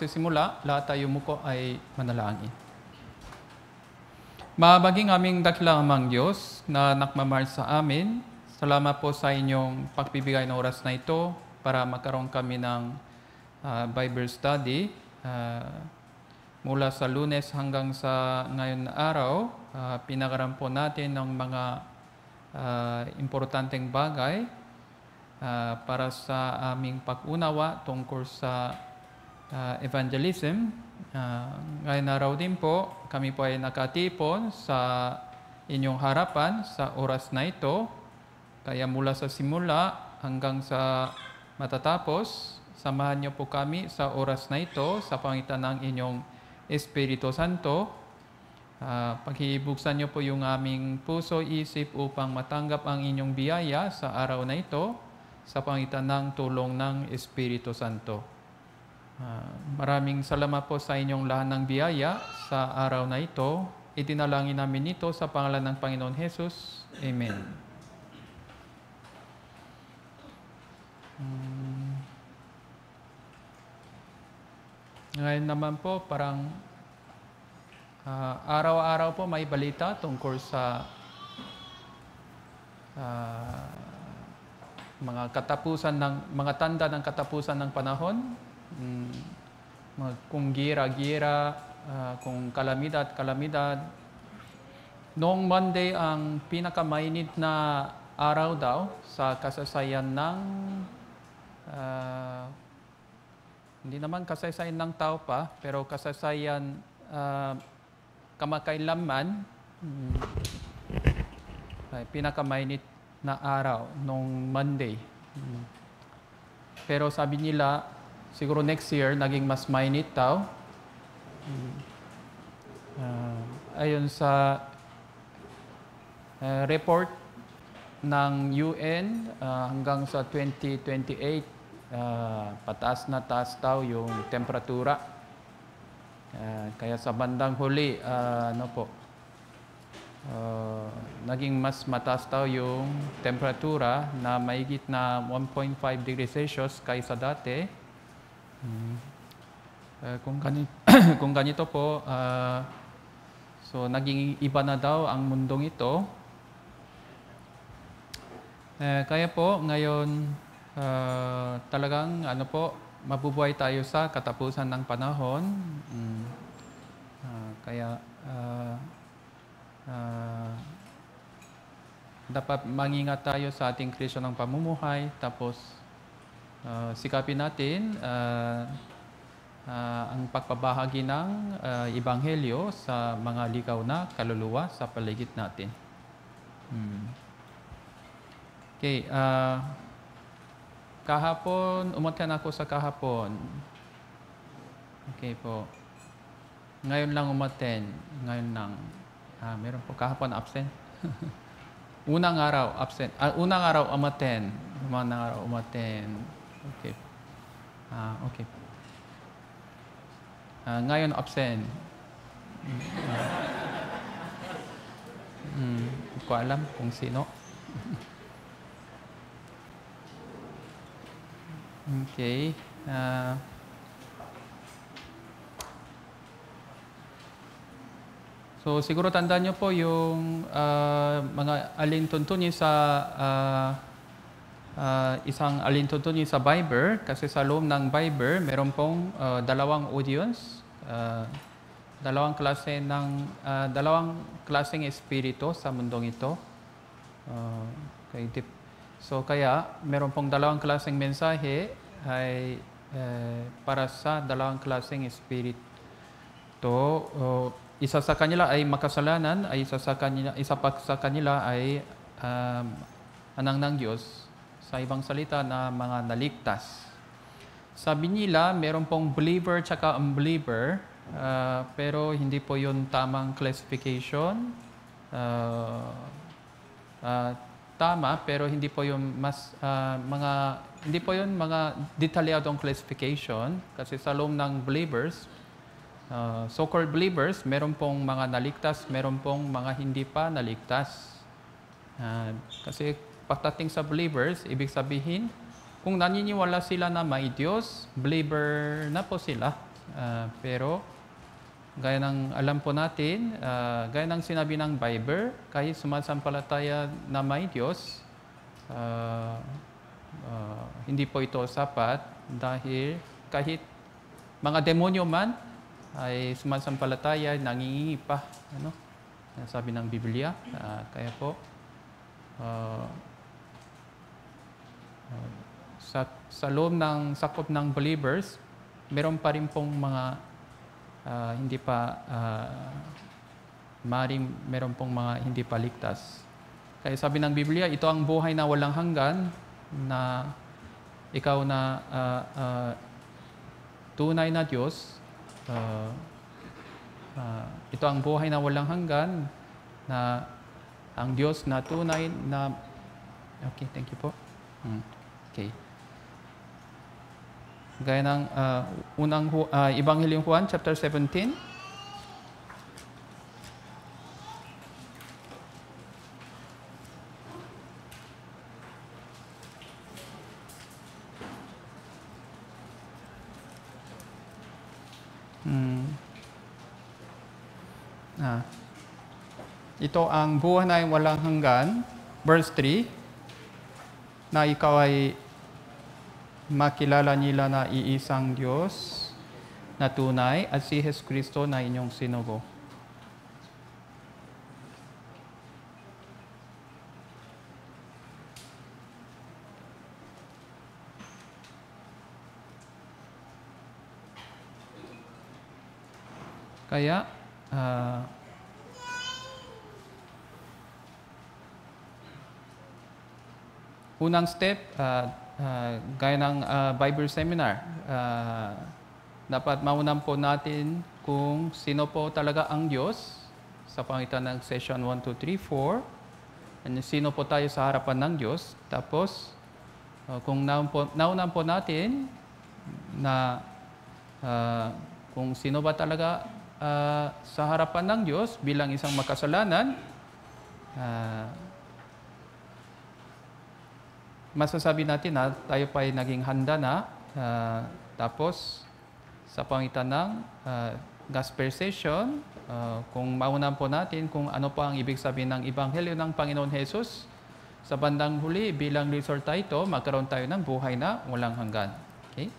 pagsisimula, lahat tayo mo po ay manalangin. Mabaging aming dakilang Amang Diyos na nakmamahal sa amin, salamat po sa inyong pagbibigay ng oras na ito para magkaroon kami ng Bible study. Mula sa Lunes hanggang sa ngayon na araw, pinagaran po natin ng mga importanteng bagay para sa aming pag-unawa tungkol sa evangelism. Ngayon araw din po, kami po ay nakatipon sa inyong harapan sa oras na ito. Kaya mula sa simula hanggang sa matatapos, samahan niyo po kami sa oras na ito sa pangitan ng inyong Espiritu Santo. Paghibuksan niyo po yung aming puso, isip upang matanggap ang inyong biyaya sa araw na ito sa pangitan ng tulong ng Espiritu Santo. Maraming salamat po sa inyong lahat ng biyaya sa araw na ito. Itinalangin namin ito sa pangalan ng Panginoon Jesus. Amen. Ngayon naman po, parang araw-araw po may balita tungkol sa mga tanda ng katapusan ng panahon, kung gira-gira, kung kalamidad. Noong Monday ang pinakamainit na araw daw sa kasaysayan ng hindi naman kasaysayan ng tao pa, pero kasaysayan kamakailanman, pinakamainit na araw nung Monday. Pero sabi nila, siguro next year, naging mas mainit daw. Ayon sa report ng UN, hanggang sa 2028, pataas na taas daw yung temperatura. Kaya sa bandang huli, naging mas mataas daw yung temperatura na mahigit na 1.5 degrees Celsius kaysa dati. Kung ganito po, so naging iba na daw ang mundong ito. Kaya po ngayon talagang mabubuhay tayo sa katapusan ng panahon. Kaya dapat mangingat tayo sa ating Kristyonong pamumuhay, tapos sikapin natin ang pagpabahagi ng Ebanghelyo sa mga ligaw na kaluluwa sa paligid natin. Okay, kahapon, umaten ako sa kahapon. Okay po. Ngayon lang umaten. Ngayon lang. Meron po kahapon absent. Unang araw absent. Unang araw umaten. Unang araw umaten. Okay. Okay. Ngayon absent. Hindi ko alam kung sino. Okay. So siguro tandaan niyo po yung mga alintuntunin sa isang alintuntunin sa Bible, kasi sa loob ng Bible meron pong dalawang audience, dalawang klaseng espiritu sa mundong ito. So kaya meron pong dalawang klaseng mensahe ay para sa dalawang klaseng espiritu. Isa sa kanila ay makasalanan, ay isa pa sa kanila ay anak ng Diyos, sa ibang salita na mga naligtas. Sabi nila, meron pong believer tsaka unbeliever, pero hindi po yun tamang classification. Tama, pero hindi po yung mga detalyadong classification, kasi sa loob ng believers, so-called believers, meron pong mga naligtas, meron pong mga hindi pa naligtas. Kasi pagdating sa believers, ibig sabihin, kung naniniwala sila na may Diyos, believer na po sila. Pero gaya ng alam po natin, gaya ng sinabi ng Bible, kahit sumasampalataya na may Diyos, hindi po ito sapat dahil kahit mga demonyo man ay sumasampalataya, nangingi pa. Ano? Sabi ng Biblia. Kaya po, sa loob ng sakop ng believers, meron pa rin pong mga hindi pa meron pong mga hindi pa ligtas. Kaya sabi ng Biblia, ito ang buhay na walang hanggan, na ikaw na tunay na Diyos. Ito ang buhay na walang hanggan, na ang Diyos na tunay na... Okay, thank you po. Okay. Gaya ng unang Ebanghelyo Juan, chapter 17. Ito ang buhay na walang hanggan, verse 3, na ikaw ay makilala nila na iisang Diyos na tunay at si Jesus Kristo na inyong sinugo. Kaya, unang step, gaya ng Bible seminar, dapat maunan po natin kung sino po talaga ang Diyos sa pangitan ng session 1, 2, 3, 4. Sino po tayo sa harapan ng Diyos. Tapos, kung naunan po natin na kung sino ba talaga sa harapan ng Diyos bilang isang makasalanan, masasabi natin na tayo pa ay naging handa na. Tapos, sa pangitan ng gospel session, kung maunan po natin kung ano pa ang ibig sabihin ng Ebanghelyo ng Panginoon Jesus, sa bandang huli, bilang resulta ito, magkaroon tayo ng buhay na walang hanggan. Okay?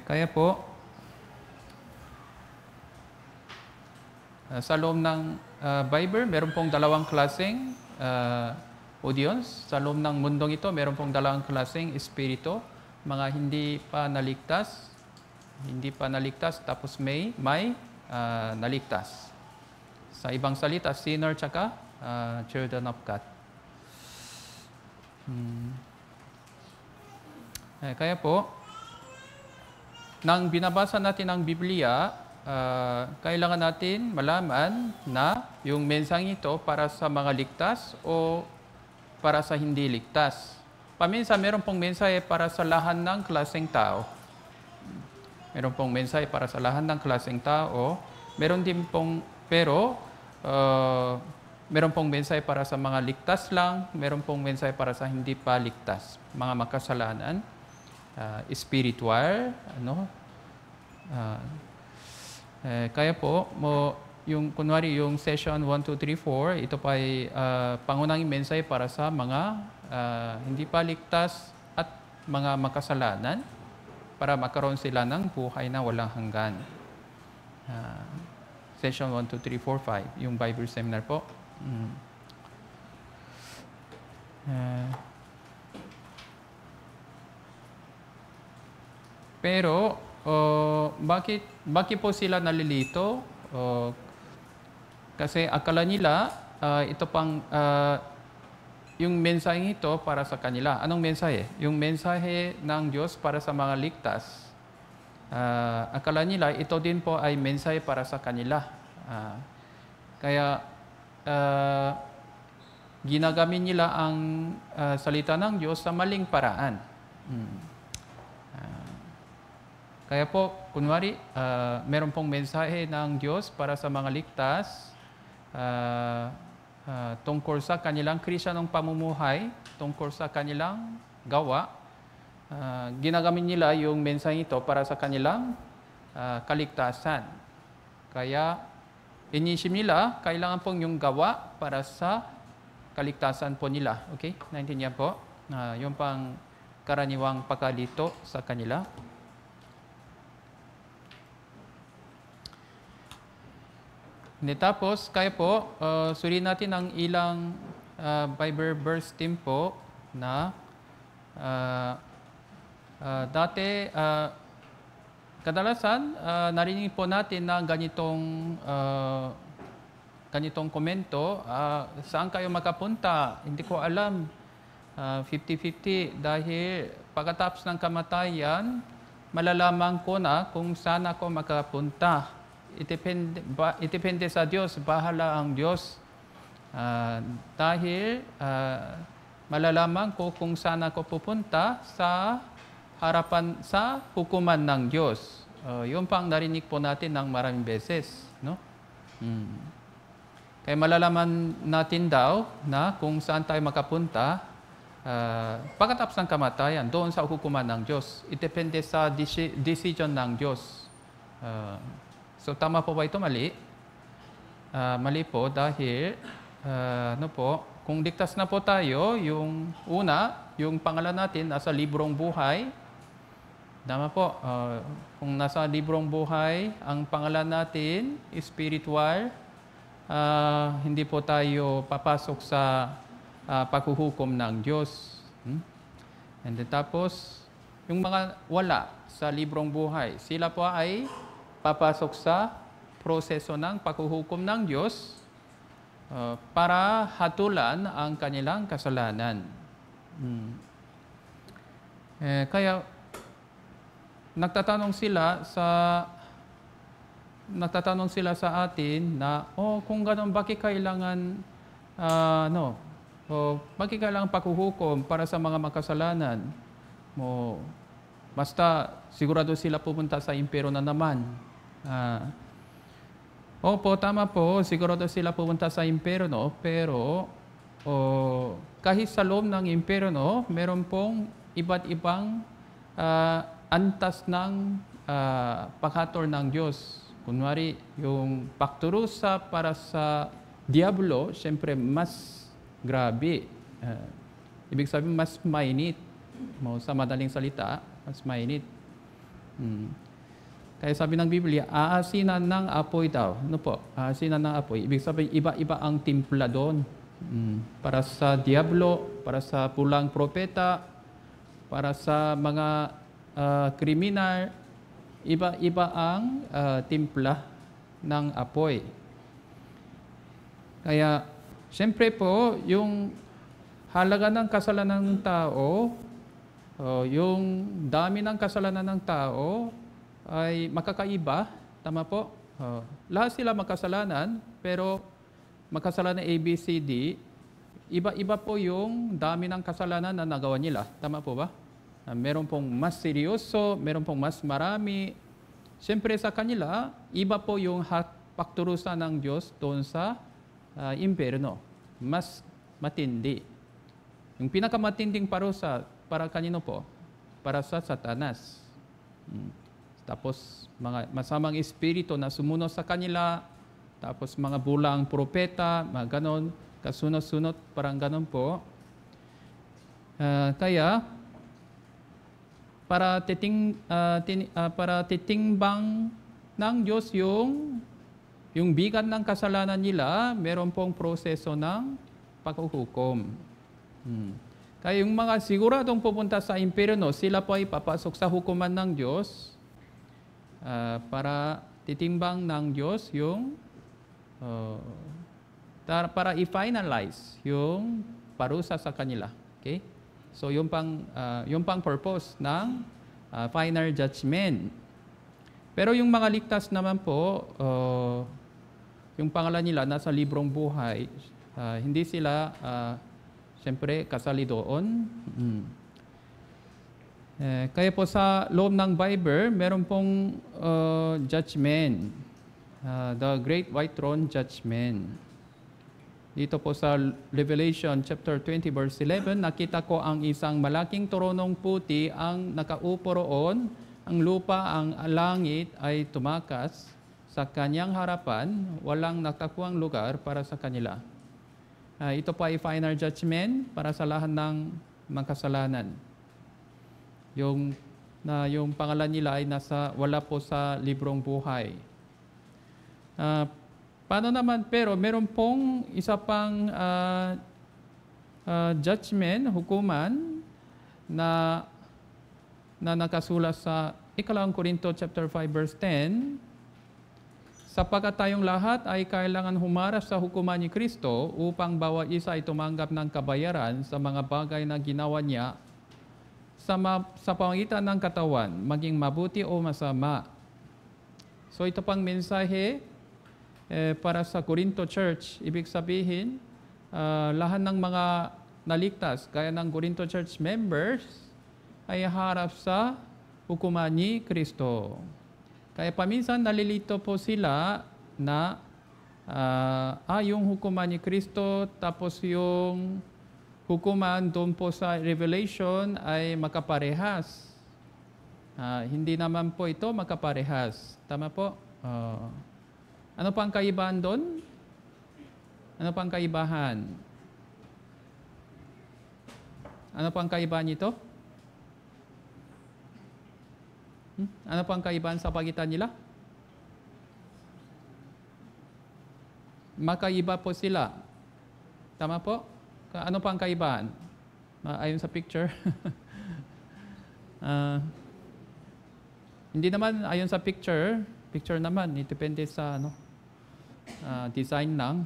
Kaya po, sa loob ng Bible, meron pong dalawang klaseng audience. Sa loob ng mundong ito, meron pong dalawang klaseng espiritu. Mga hindi pa naligtas, tapos may naligtas. Sa ibang salita, sinner tsaka children of God. Kaya po, nang binabasa natin ang Biblia, kailangan natin malaman na yung mensaheng ito para sa mga ligtas o para sa hindi ligtas. Paminsan, meron pong mensahe para sa lahat ng klaseng tao. Meron pong mensahe para sa lahat ng klaseng tao. Meron din pong, meron pong mensahe para sa mga ligtas lang. Meron pong mensahe para sa hindi pa ligtas. Mga makasalanan, spiritual, kaya po, kunwari yung session 1, 2, 3, 4, ito pa ay pangunahing mensahe para sa mga hindi pa ligtas at mga makasalanan para magkaroon sila ng buhay na walang hanggan. Session 1, 2, 3, 4, 5, yung Bible seminar po. Pero, bakit po sila nalilito? Kasi akala nila, ito pang, yung mensaheng ito para sa kanila. Anong mensahe? Yung mensahe ng Diyos para sa mga ligtas. Akala nila, ito din po ay mensahe para sa kanila. Kaya, ginagamit nila ang salita ng Diyos sa maling paraan. Kaya po, kunwari, meron pong mensahe ng Diyos para sa mga ligtas tungkol sa kanilang Kristiyanong pamumuhay, tungkol sa kanilang gawa. ginagamit nila yung mensahe ito para sa kanilang kaligtasan. Kaya inisip nila, kailangan pong yung gawa para sa kaligtasan po nila. Okay? Naintindihan po? Yung pang karaniwang pagkalito sa kanila. Tapos, kaya po, suriin natin ang ilang Bible verse din po na dati, kadalasan, narinig po natin na ganitong komento, saan kayo makapunta? Hindi ko alam. 50-50 dahil pagkatapos ng kamatayan, malalaman ko na kung saan ako makapunta. Itipende sa Diyos, bahala ang Diyos. Dahil malalaman ko kung saan ako pupunta sa harapan sa hukuman ng Diyos. Yung pang narinig po natin ng maraming beses. No? Kaya malalaman natin daw na kung saan tayo makapunta pagkatapos ng kamatayan, doon sa hukuman ng Diyos. Itipende sa decision ng Diyos. So, tama po ba ito? Mali? Mali po dahil, kung ligtas na po tayo, yung una, yung pangalan natin nasa librong buhay. Tama po. Kung nasa librong buhay, ang pangalan natin, spiritual, hindi po tayo papasok sa paghuhukom ng Diyos. And then tapos, yung mga wala sa librong buhay, sila po ay papasok sa proseso ng paghuhukom ng Diyos para hatulan ang kanilang kasalanan. Kaya nagtatanong sila sa atin na kung gano'n, bakit kailangan bakit kailangan paghuhukom para sa mga makasalanan? Basta sigurado sila pupunta sa impyerno na naman. Opo, tama po, sigurado sila pupunta sa impyerno, pero kahit sa loob ng impyerno, meron pong iba't ibang antas ng paghatol ng Diyos. Kunwari, yung pagturusa para sa diablo, siyempre mas grabe. Ibig sabihin, mas mainit. Sa madaling salita, mas mainit. Kaya sabi ng Biblia, aasinan ng apoy daw. Ano po? Aasinan ng apoy. Ibig sabihin, iba-iba ang timpla doon. Para sa diablo, para sa pulang propeta, para sa mga kriminal, iba-iba ang timpla ng apoy. Kaya, siyempre po, yung halaga ng kasalanan ng tao, yung dami ng kasalanan ng tao, ay makakaiba. Tama po? Lahat sila makasalanan, pero makasalanan ABCD, iba-iba po yung dami ng kasalanan na nagawa nila. Tama po ba? Meron pong mas seryoso, meron pong mas marami. Siyempre sa kanila, iba po yung pagturusan ng Diyos doon sa impyerno. Mas matindi. Yung pinakamatinding parusa, para kanino po? Para sa Satanas. Tapos, mga masamang espiritu na sumunod sa kanila, tapos mga bulang propeta, mga ganon, kasunod-sunod, parang ganon po. Kaya, para titimbang ng Diyos yung bigat ng kasalanan nila, meron pong proseso ng paghuhukom. Kaya yung mga siguradong pupunta sa impyerno, sila po ay papasok sa hukuman ng Diyos para titimbang ng Diyos yung para i-finalize yung parusa sa kanila. Okay? So yung pang purpose ng final judgment. Pero yung mga ligtas naman po, yung pangalan nila nasa librong buhay, hindi sila siyempre kasali doon. Kaya po sa loob ng Bible, meron pong judgment. The Great White Throne Judgment. dito po sa Revelation chapter 20 verse 11, nakita ko ang isang malaking toronong puti ang nakaupo roon, ang lupa, ang langit ay tumakas sa kanyang harapan, walang natakuang lugar para sa kanila. Ito po ay final judgment para sa lahat ng makasalanan. Yung pangalan nila ay wala po sa librong buhay. Paano naman, pero meron pong isa pang judgment, hukuman, na nakasulat sa 1 Corinto chapter 5 verse 10, sapagkat tayong lahat ay kailangan humarap sa hukuman ni Kristo upang bawat isa ay tumanggap ng kabayaran sa mga bagay na ginawa niya sa pamagitan ng katawan, maging mabuti o masama. So ito pang mensahe para sa Corinto Church. Ibig sabihin, lahat ng mga naligtas, gaya ng Corinto Church members, ay harap sa hukuman ni Kristo. Kaya paminsan nalilito po sila na yung hukuman ni Kristo tapos yung hukuman doon po sa Revelation ay makaparehas. Hindi naman po ito makaparehas. Tama po? Ano pang kaibahan doon? Ano pang kaibahan? Ano pang kaibahan nito? Ano pang kaibahan sa pagitan nila? Makaiba po sila. Tama po? Ano pang kaibahan? Ayon sa picture. Hindi naman ayon sa picture. Picture naman, depende sa design ng.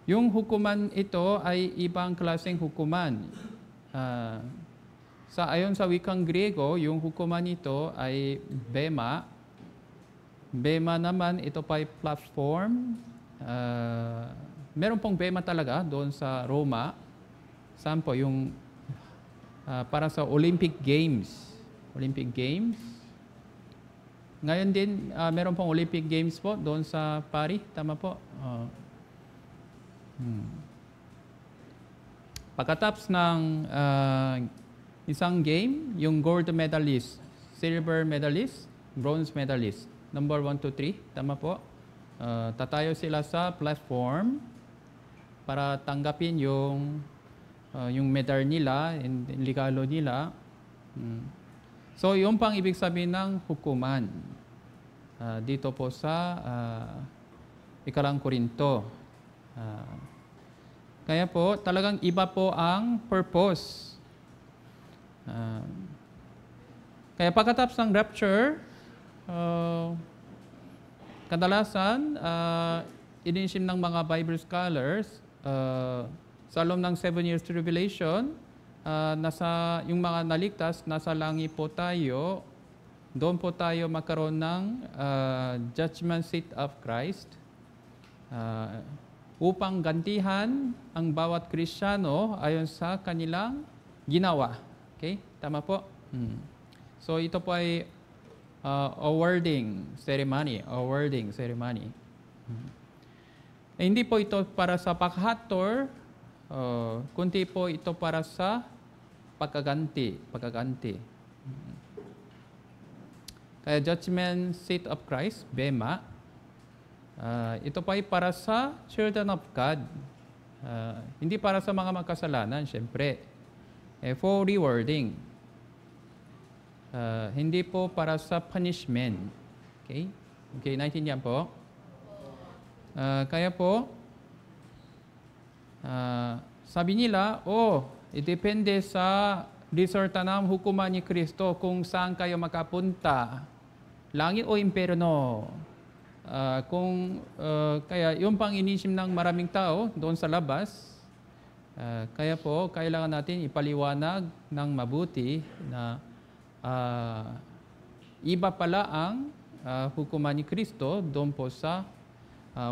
Yung hukuman ito ay ibang klaseng hukuman. Ayon sa wikang Griego, yung hukuman ito ay bema. Bema naman, ito pa ay platform. Meron pong bema talaga doon sa Roma. Saan po? Yung para sa Olympic Games. Olympic Games. Ngayon din, meron pong Olympic Games po doon sa Paris. Tama po? Pagkatapos ng isang game, yung gold medalist, silver medalist, bronze medalist, number 1, 2, 3, tama po. Tatayo sila sa platform para tanggapin yung medal nila, yung regalo nila. So, yung pang ibig sabihin ng hukuman dito po sa 1 Corinto. Kaya po, talagang iba po ang purpose. Kaya pagkatapos ng rapture, kadalasan, inisim ng mga Bible scholars, sa loob ng 7 years tribulation, yung mga naligtas, nasa langit po tayo, doon po tayo magkaroon ng judgment seat of Christ, upang gantihan ang bawat Kristiyano ayon sa kanilang ginawa. Okay? Tama po? So ito po ay awarding ceremony. Hindi po ito para sa paghator, kundi po ito para sa pagkaganti. Kaya judgment seat of Christ, bema, ito pa ay para sa children of God. Hindi para sa mga makasalanan, syempre. For rewarding. Hindi po para sa punishment. Okay? Okay, naintindihan po? Kaya po, sabi nila, depende sa resulta ng hukuman ni Kristo kung saan kayo makapunta. Langit o impyerno. Kaya yung pang inisim ng maraming tao doon sa labas, kaya po, kailangan natin ipaliwanag ng mabuti na iba pala ang hukuman ni Kristo doon po sa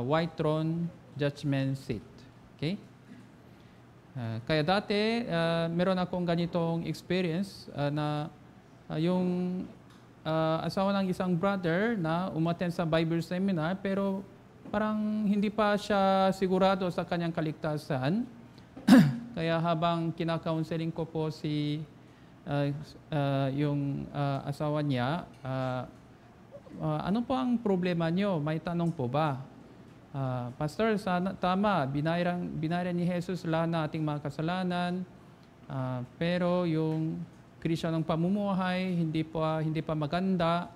white throne judgment seat. Okay? Kaya dati, meron akong ganitong experience na yung asawa ng isang brother na umattend sa Bible seminar, pero parang hindi pa siya sigurado sa kanyang kaligtasan. Kaya habang kinakaunseling ko po yung asawa niya, ano po ang problema niyo? May tanong po ba? Pastor, tama, binayaran ni Jesus lahat ng ating mga kasalanan, pero yung Kristiyanong pamumuhay hindi pa maganda.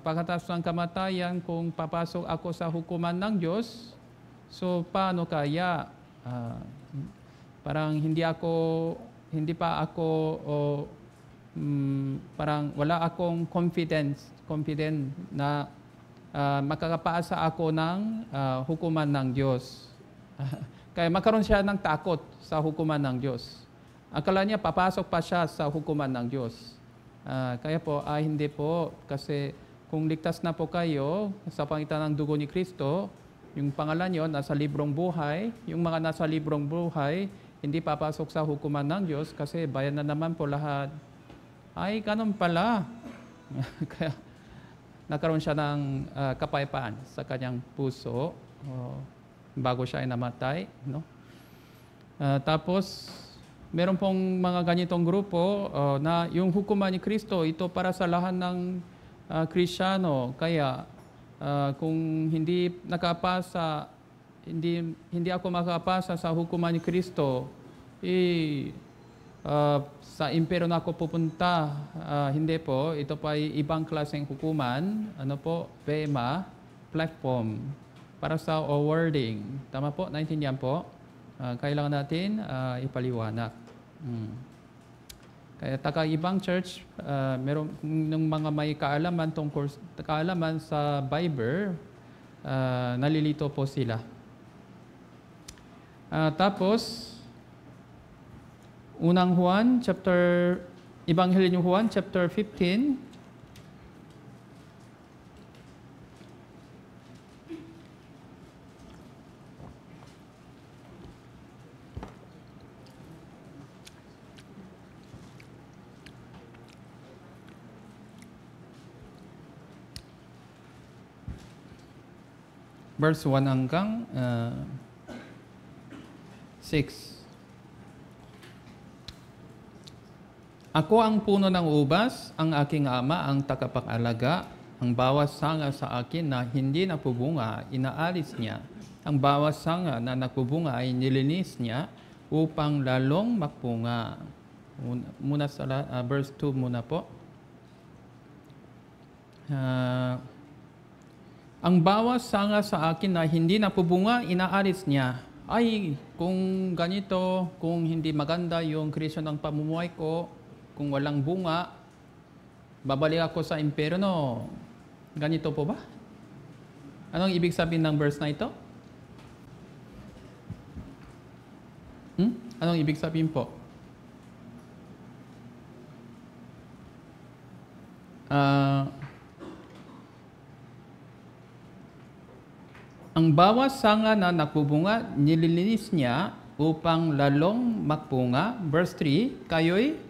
Pagkatapos ng kamatayan, kung papasok ako sa hukuman ng Diyos, so paano kaya? Parang parang wala akong confident na makakapaasa ako ng hukuman ng Diyos. Kaya magkaroon siya ng takot sa hukuman ng Diyos. Akala niya papasok pa siya sa hukuman ng Diyos. Kaya po, hindi po. Kasi kung ligtas na po kayo sa pangitan ng dugo ni Kristo, yung pangalan nyo nasa librong buhay, yung mga nasa librong buhay, hindi papasok sa hukuman ng Diyos kasi bayan na naman po lahat. Ay, ganun pala. Kaya nagkaroon siya ng kapayapaan sa kanyang puso bago siya ay namatay. No? Tapos, meron pong mga ganitong grupo na yung hukuman ni Kristo, ito para sa lahat ng Kristiyano. Kaya kung hindi ako makapasa sa hukuman ni Kristo, sa impero na ako pupunta. Hindi po, ito pa ay ibang klaseng hukuman. Ano po? Bema, platform, para sa awarding. Tama po? Naintindihan po? Kailangan natin ipaliwanag. Kaya ibang church, meron ng mga may kaalaman sa Bible, nalilito po sila. Tapos, unang Juan, Ebanghelyo ni Juan, chapter 15. Verse 1 hanggang 6. Ako ang puno ng ubas, ang aking ama ang tagapag-alaga. Ang bawat sanga sa akin na hindi napubunga, inaalis niya. Ang bawat sanga na napubunga ay nilinis niya upang lalong magpunga. Muna sa verse 2 muna po. Ang bawat sanga sa akin na hindi napubunga, inaalis niya. Ay, kung ganito, kung hindi maganda yung Kristo ng pamumuhay ko, kung walang bunga, babalik ako sa impyerno. Ganito po ba? Anong ibig sabihin ng verse na ito? Anong ibig sabihin po? Ang bawat sanga na nakubunga, nililinis niya upang lalong magpunga. Verse 3, kayo'y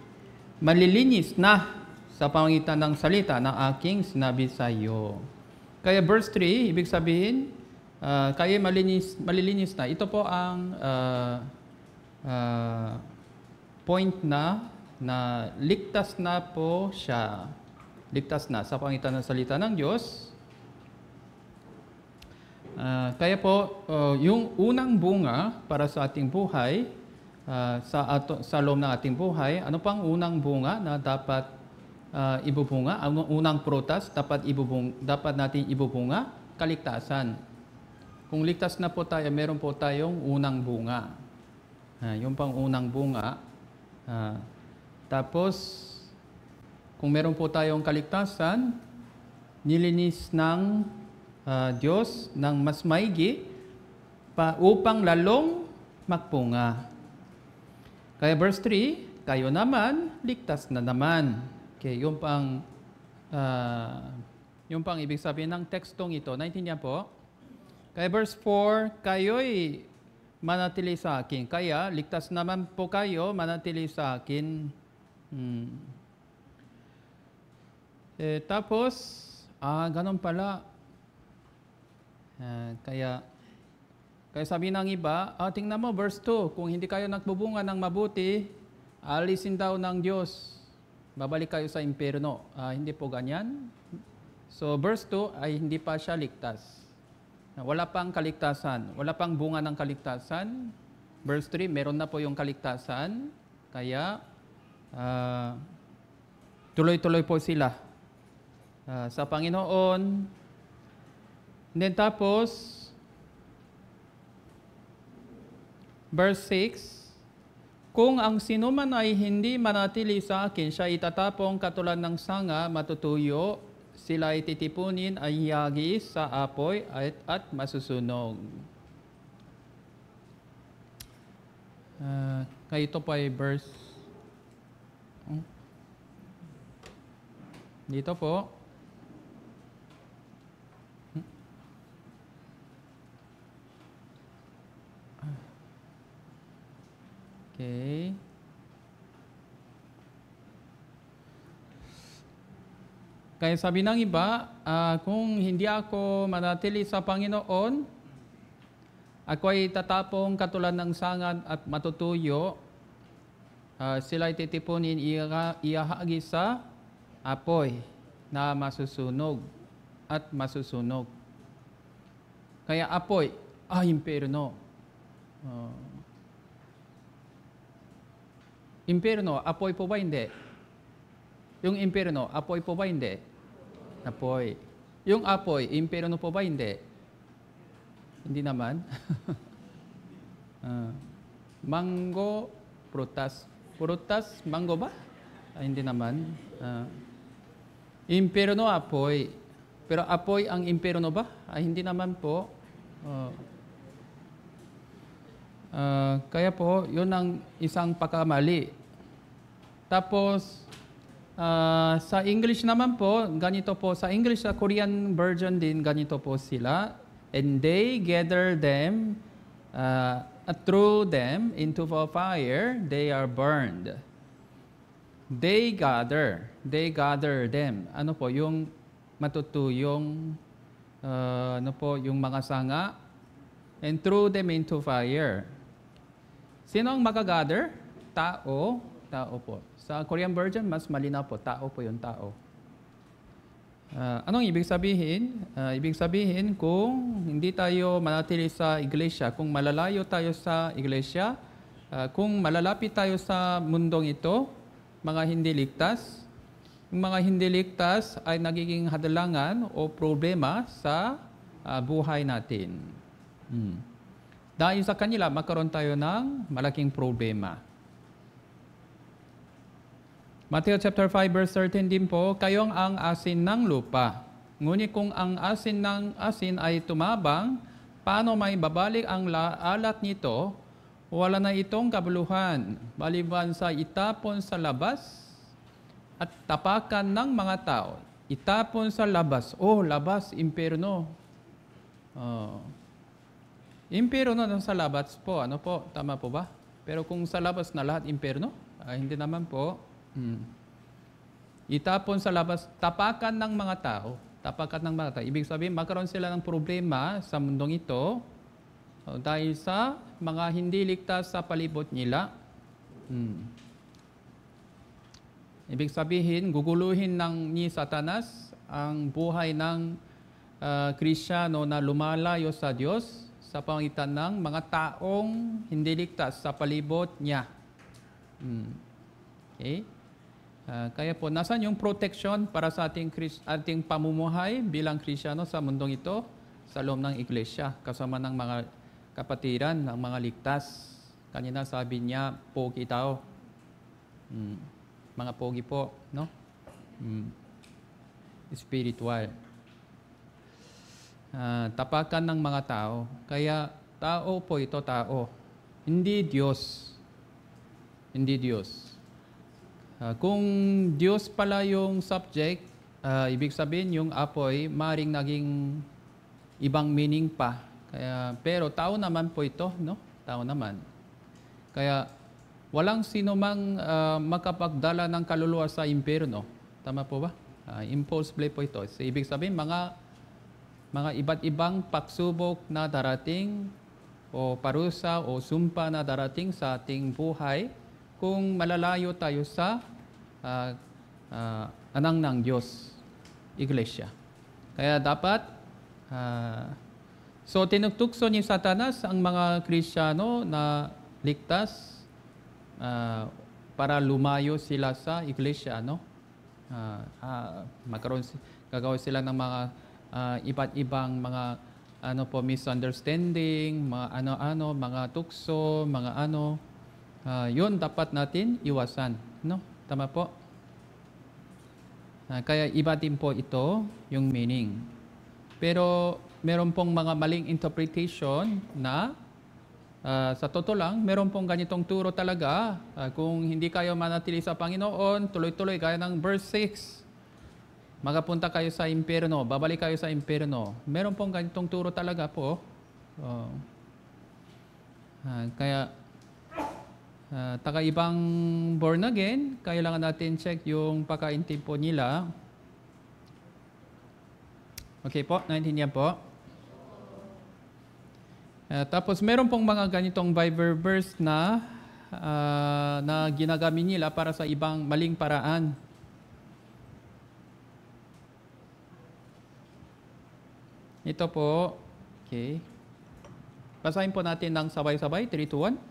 malilinis na sa pamamagitan ng salita na aking sinabi sa iyo. Kaya verse 3, ibig sabihin, kayo'y malilinis na. Ito po ang point na ligtas na po siya. Ligtas na sa pamamagitan ng salita ng Diyos. Kaya po, yung unang bunga para sa ating buhay, sa loob ng ating buhay, ano pang unang bunga na dapat ibubunga? Ang unang prutas dapat natin ibubunga? Kaligtasan. Kung ligtas na po tayo, meron po tayong unang bunga. Yung pang unang bunga. Tapos, kung meron po tayong kaligtasan, nilinis ng Diyos ng mas maigi upang lalong magpunga. Kaya verse 3, kayo naman, ligtas na naman. Okay, yung pang ibig sabihin ng tekstong ito. Naintindihan po? Kaya verse 4, kayo'y manatili sa akin. Kaya, ligtas naman po kayo, manatili sa akin. Tapos, ganun pala. Kaya sabi ng iba, tingnan mo, verse 2, kung hindi kayo nagbubunga ng mabuti, alisin daw ng Diyos. Babalik kayo sa impyerno. Hindi po ganyan. So, verse 2 ay hindi pa siya ligtas. Wala pang kaligtasan. Wala pang bunga ng kaligtasan. Verse 3, meron na po yung kaligtasan. Kaya, tuloy-tuloy po sila sa Panginoon. Then tapos, verse 6, kung ang sinuman ay hindi manatili sa akin, siya itatapong katulad ng sanga, matutuyo, sila ay titipunin, ay hiyagi sa apoy at masusunog. Kaya ito po ay verse, dito po, okay. Kaya sabi ng iba, kung hindi ako manatili sa Panginoon, ako ay tatapong katulad ng sangad at matutuyo, sila ay titipunin, iahagi sa apoy na masusunog at masusunog. Kaya apoy, impyerno. Impyerno, apoy po ba hindi? Yung impyerno, apoy po ba hindi? Apoy. Yung apoy, impyerno po ba hindi? Hindi naman. Mango, prutas. Prutas, mango ba? Hindi naman. Impyerno, apoy. Pero apoy ang impyerno ba? Hindi naman po. Kaya po, yun ang isang pagkamali. Tapos, sa English naman po, ganito po. Sa English, sa Korean version din, ganito po sila. And they gather them, threw them into the fire, they are burned. They gather them. Ano po, yung matutuyong, yung mga sanga, and threw them into fire. Sino ang makagather? Tao po. Sa Korean version, mas malinaw po. Tao po yung tao. Anong ibig sabihin? Ibig sabihin, kung hindi tayo manatili sa iglesia, kung malalayo tayo sa iglesia, kung malalapit tayo sa mundong ito, mga hindi ligtas, yung mga hindi ligtas ay nagiging hadalangan o problema sa buhay natin. Dahil sa kanila, magkaroon tayo ng malaking problema. Matthew chapter 5 verse 13 din po, kayong ang asin ng lupa. Ngunit kung ang asin ng asin ay tumabang, paano may babalik ang alat nito? Wala na itong kabuluhan, maliban sa itapon sa labas at tapakan ng mga tao. Itapon sa labas. Labas, impyerno. Impyerno sa labas po. Ano po? Tama po ba? Pero kung sa labas na lahat impyerno, hindi naman po. Itapon sa labas, tapakan ng mga tao. Tapakan ng mga tao. Ibig sabihin, magkaroon sila ng problema sa mundong ito dahil sa mga hindi ligtas sa palibot nila. Ibig sabihin, guguluhin ni Satanas ang buhay ng Kristiyano na lumalayo sa Diyos sa pamagitan ng mga taong hindi ligtas sa palibot niya. Okay? Kaya po, nasan yung protection para sa ating pamumuhay bilang Kristiyano sa mundong ito? Sa loob ng iglesia, kasama ng mga kapatiran, ng mga ligtas. Kanina sabi niya, pogi tao. Mga pogi po, no? Spiritual. Tapakan ng mga tao. Kaya, tao po ito, tao. Hindi Diyos. Hindi Diyos. Kung Diyos pala yung subject, ibig sabihin yung apoy, maring naging ibang meaning pa. Pero tao naman po ito, no? Tao naman. Kaya walang sino mang makapagdala ng kaluluwa sa impyerno. Tama po ba? Impulse play po ito. So, ibig sabihin, mga mga iba't ibang pagsubok na darating o parusa o sumpa na darating sa ating buhay kung malalayo tayo sa anak ng Diyos, Iglesia. Kaya dapat, so tinutokso ni Satanas ang mga Kristiyano na ligtas para lumayo sila sa Iglesia, no? Gagawin sila ng mga iba't ibang mga misunderstanding, mga mga tukso, mga yun dapat natin iwasan, no? Tama po? Kaya iba din po ito yung meaning. Pero meron pong mga maling interpretation na sa totoo lang, meron pong ganitong turo talaga. Kung hindi kayo manatili sa Panginoon, tuloy-tuloy gaya ng verse 6. Magapunta kayo sa impyerno, babalik kayo sa impyerno. Meron pong ganitong turo talaga po. Kaya taga-ibang born again, kailangan natin check yung pagkaintindi po nila. Okay po, naintindihan po. Tapos meron pong mga ganitong Bible verse na ginagamit nila para sa ibang maling paraan. Ito po, okay. Basahin po natin ng sabay-sabay, 3, 2, 1.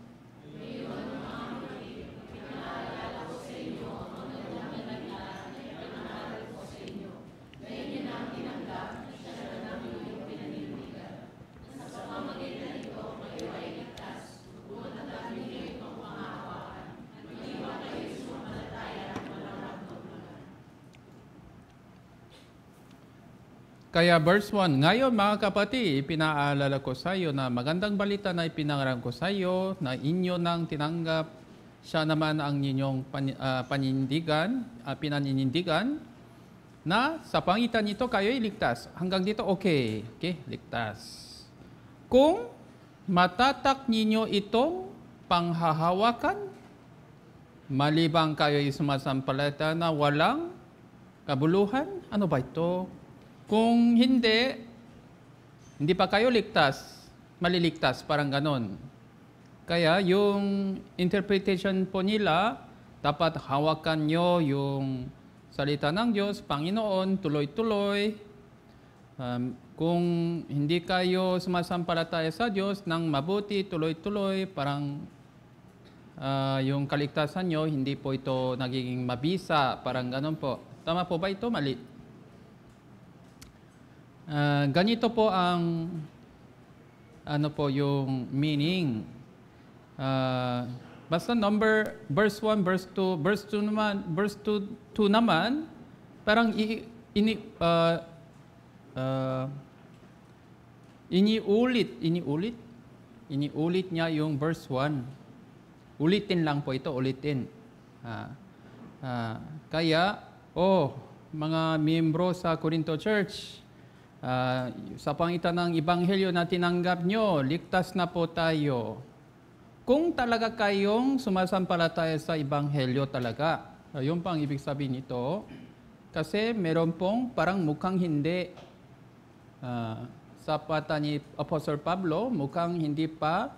Kaya verse 1, ngayon mga kapatid, pinaalala ko sa iyo na magandang balita na ipinangaral ko sa iyo na inyo nang tinanggap, siya naman ang inyong pinaninindigan na sa pangitan nito kayo'y ligtas. Hanggang dito, okay, ligtas. Kung matatak ninyo itong panghahawakan, malibang kayo'y sumasampalataya na walang kabuluhan, ano ba ito? Kung hindi pa kayo ligtas, maliligtas, parang ganon. Kaya yung interpretation po nila, dapat hawakan nyo yung salita ng Diyos, Panginoon, tuloy-tuloy. Kung hindi kayo sumasampalataya sa Diyos ng mabuti, tuloy-tuloy, parang yung kaligtasan nyo, hindi po ito nagiging mabisa, parang ganon po. Tama po ba ito? Mali. Ganito po ang yung meaning. Basta verse 1, verse 2, verse 2 naman, parang iniulit niya yung verse 1. Ulitin lang po ito, ulitin. Kaya, mga miyembro sa Corinto Church, sa pangitan ng Ebanghelyo na tinanggap nyo, ligtas na po tayo. Kung talaga kayong sumasampalataya sa Ebanghelyo talaga, yun pang ibig sabihin nito. Kasi meron pong parang mukhang hindi. Sa pata ni Apostle Pablo, mukhang hindi pa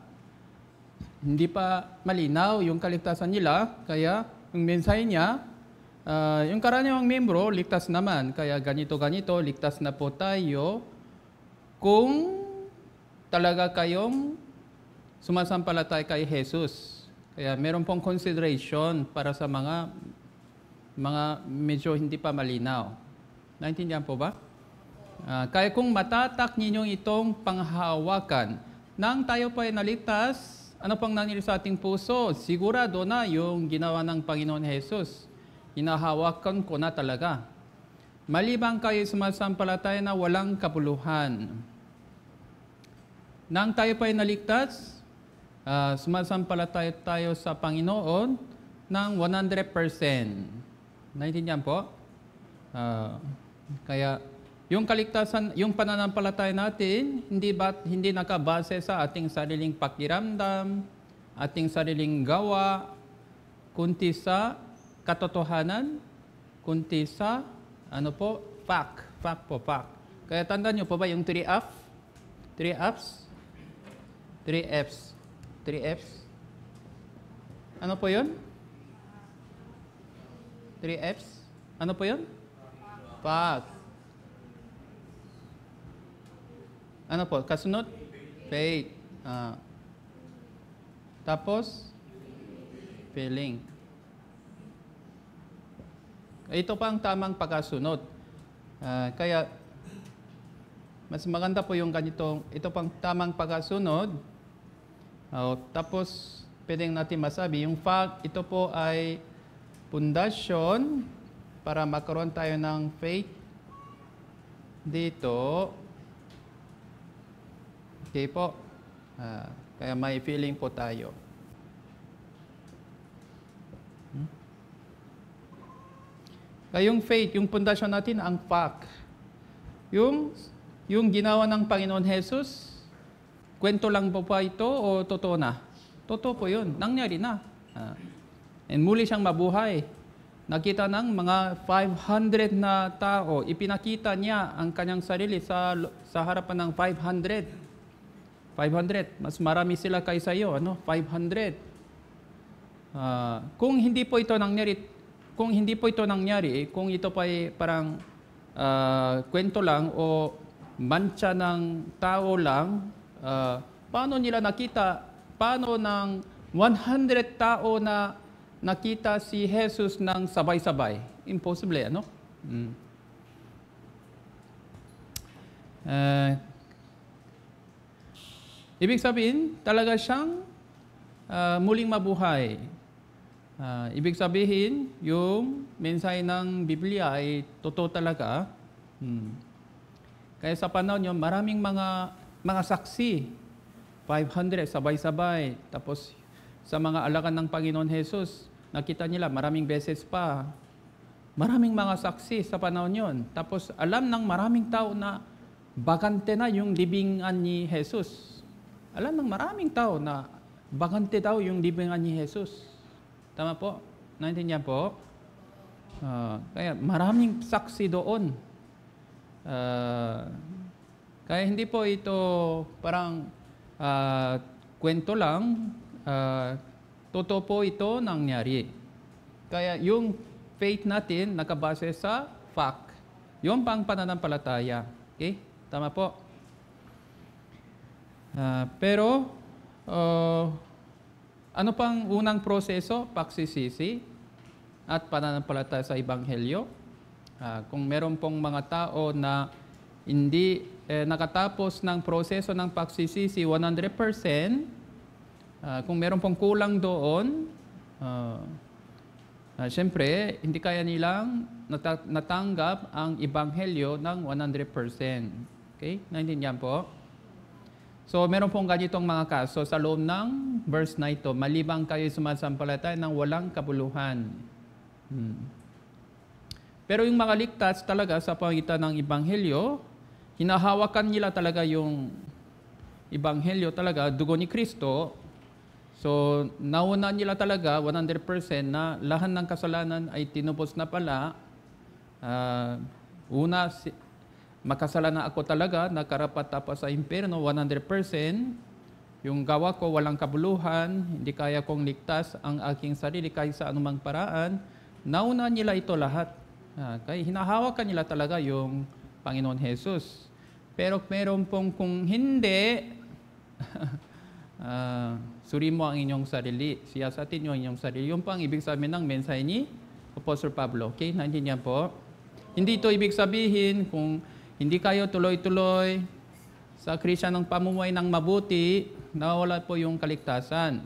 malinaw yung kaligtasan nila. Kaya yung mensahe niya, yung karaniwang membro, ligtas naman. Kaya ganito, ligtas na po tayo kung talaga kayong sumasampalataya kay Jesus. Kaya meron pong consideration para sa mga medyo hindi pa malinaw. Naintindihan po ba? Kaya kung matatak ninyong itong panghawakan, nang tayo pa ay naligtas, ano pang nangyari sa ating puso? Sigurado na yung ginawa ng Panginoon Jesus. Hinahawakan ko na talaga. Malibang kayo sumasampalataya na walang kabuluhan. Nang tayo pa ay naligtas, sumasampalataya tayo sa Panginoon ng 100%. Naintindihan po? Kaya yung kaligtasan, yung pananampalataya natin, hindi nakabase sa ating sariling pakiramdam, ating sariling gawa, kundi sa katotohanan, kundi sa fact. Kaya tandaan nyo pa ba yung 3F? 3Fs? 3Fs. 3Fs? Ano po yun? 3Fs? Ano po yun? Fact. Ano po? Kasunod? Faith. Tapos? Feeling. Ito pa ang tamang pagkasunod. Kaya, mas maganda po yung ganitong, ito pang tamang pagkasunod. Tapos, pwedeng natin masabi, yung fact, ito po ay pundasyon para magkaroon tayo ng faith dito. Okay po. Kaya may feeling po tayo. Kaya yung faith, yung pundasyon natin, ang fact. Yung ginawa ng Panginoon Jesus, kwento lang po pa ito o totoo na? Totoo po yun. Nangyari na. And muli siyang mabuhay. Nakita ng mga 500 na tao. Ipinakita niya ang kanyang sarili sa harapan ng 500. 500. Mas marami sila kaysa iyo. 500. Kung hindi po ito nangyari, kung ito pa ay parang kwento lang o mancha ng tao lang, paano nila nakita, paano ng 100 tao na nakita si Jesus ng sabay-sabay? Impossible, ano? Ibig sabihin, talaga siyang muling mabuhay. Ibig sabihin, yung mensahe ng Biblia ay totoo talaga. Kaya sa panahon nyo, maraming mga saksi. 500, sabay-sabay. Tapos sa mga alakan ng Panginoon Jesus, nakita nila maraming beses pa. Maraming mga saksi sa panahon yon. Tapos alam ng maraming tao na bakante na yung libingan ni Jesus. Alam ng maraming tao na bakante daw yung libingan ni Jesus. Tama po? Naintindihan po? Kaya maraming saksi doon. Kaya hindi po ito parang kwento lang. Totoo po ito nangyari. Kaya yung faith natin nakabase sa fact. Yung pang pananampalataya. Okay? Tama po? Pero, ano pang unang proseso? Pagsisisi at pananampalataya sa Ebanghelyo. Kung meron pong mga tao na hindi nakatapos ng proseso ng pagsisisi 100%, kung meron pong kulang doon, siyempre, hindi kaya nilang natanggap ang Ebanghelyo ng 100%. Okay? Naintindihan po? So, meron pong ganitong mga kaso sa loob ng verse na ito, malibang kayo sumasampalataya ng walang kabuluhan. Pero yung mga ligtas talaga sa pamagitan ng Ebanghelyo, hinahawakan nila talaga yung Ebanghelyo talaga, dugo ni Kristo. So, nauna nila talaga 100% na lahat ng kasalanan ay tinubos na pala. Makasalanan ako talaga, nakarapat-dapat sa impyerno 100%. Yung gawa ko walang kabuluhan, hindi kaya kong ligtas ang aking sarili kahit sa anumang paraan. Nauna nila ito lahat. Kaya hinahawakan nila talaga yung Panginoon Jesus. Pero meron pong kung hindi, suri mo ang inyong sarili. Siyasatin nyo ang inyong sarili. Yung pang ibig sabihin ng mensahe ni Apostle Pablo. Okay? Naintindihan po? Hindi ito ibig sabihin kung hindi kayo tuloy-tuloy sa Kristiyanong pamumuhay ng mabuti, nawala po yung kaligtasan.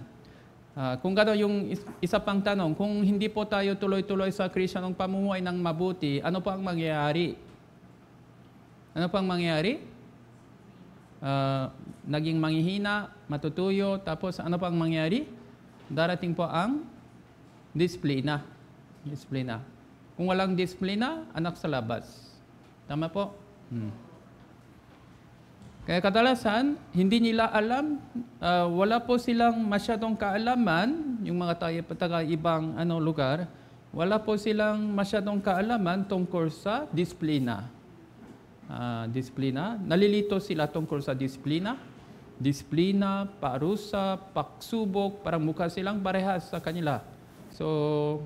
Kung gano'n yung isa pang tanong, kung hindi po tayo tuloy-tuloy sa Kristiyanong pamumuhay ng mabuti, ano pa ang mangyayari? Ano pang mangyayari? Naging manghihina, matutuyo, tapos ano pang mangyayari? Darating po ang disiplina. Disiplina. Kung walang disiplina, anak sa labas. Tama po? Kaya kadalasan, hindi nila alam, wala po silang masyadong kaalaman, yung mga taga ibang lugar, wala po silang masyadong kaalaman tungkol sa disiplina. disiplina. Nalilito sila tungkol sa disiplina. Disiplina, parusa, pagsubok, parang mukha silang parehas sa kanila. So,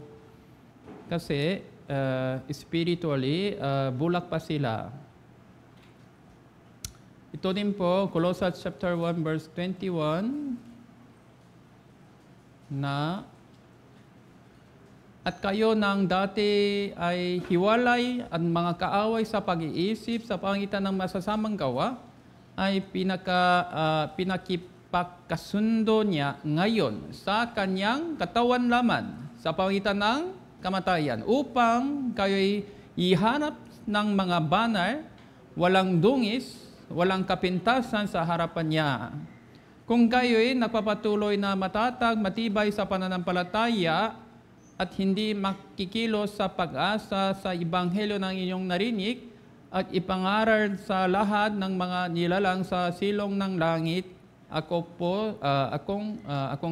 kasi spiritually, bulak pa sila. Ito din po, Colossians chapter 1 verse 21, na at kayo nang dati ay hiwalay at mga kaaway sa pag-iisip sa pangitan ng masasamang gawa, ay pinakipagkasundo niya ngayon sa kanyang katawan laman sa pangitan ng kamatayan, upang kayo'y ihanap ng mga banal, walang dungis, walang kapintasan sa harapan niya. Kung kayo'y nagpapatuloy na matatag, matibay sa pananampalataya at hindi makikilos sa pag-asa sa ebanghelyo ng inyong narinig at ipangaral sa lahat ng mga nilalang sa silong ng langit, akong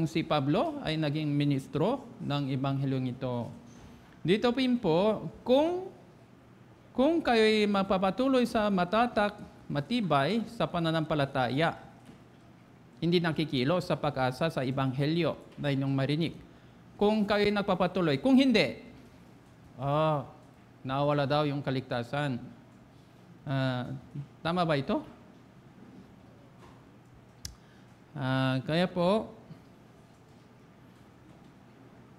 si Pablo ay naging ministro ng ebanghelyong ito. Dito po, kung kayo'y mapapatuloy sa matatak, matibay sa pananampalataya, hindi nakikilos sa pag-asa sa ebanghelyo na inyong marinig. Kung kayo'y nagpapatuloy, kung hindi, nawala daw yung kaligtasan. Tama ba ito? Kaya po,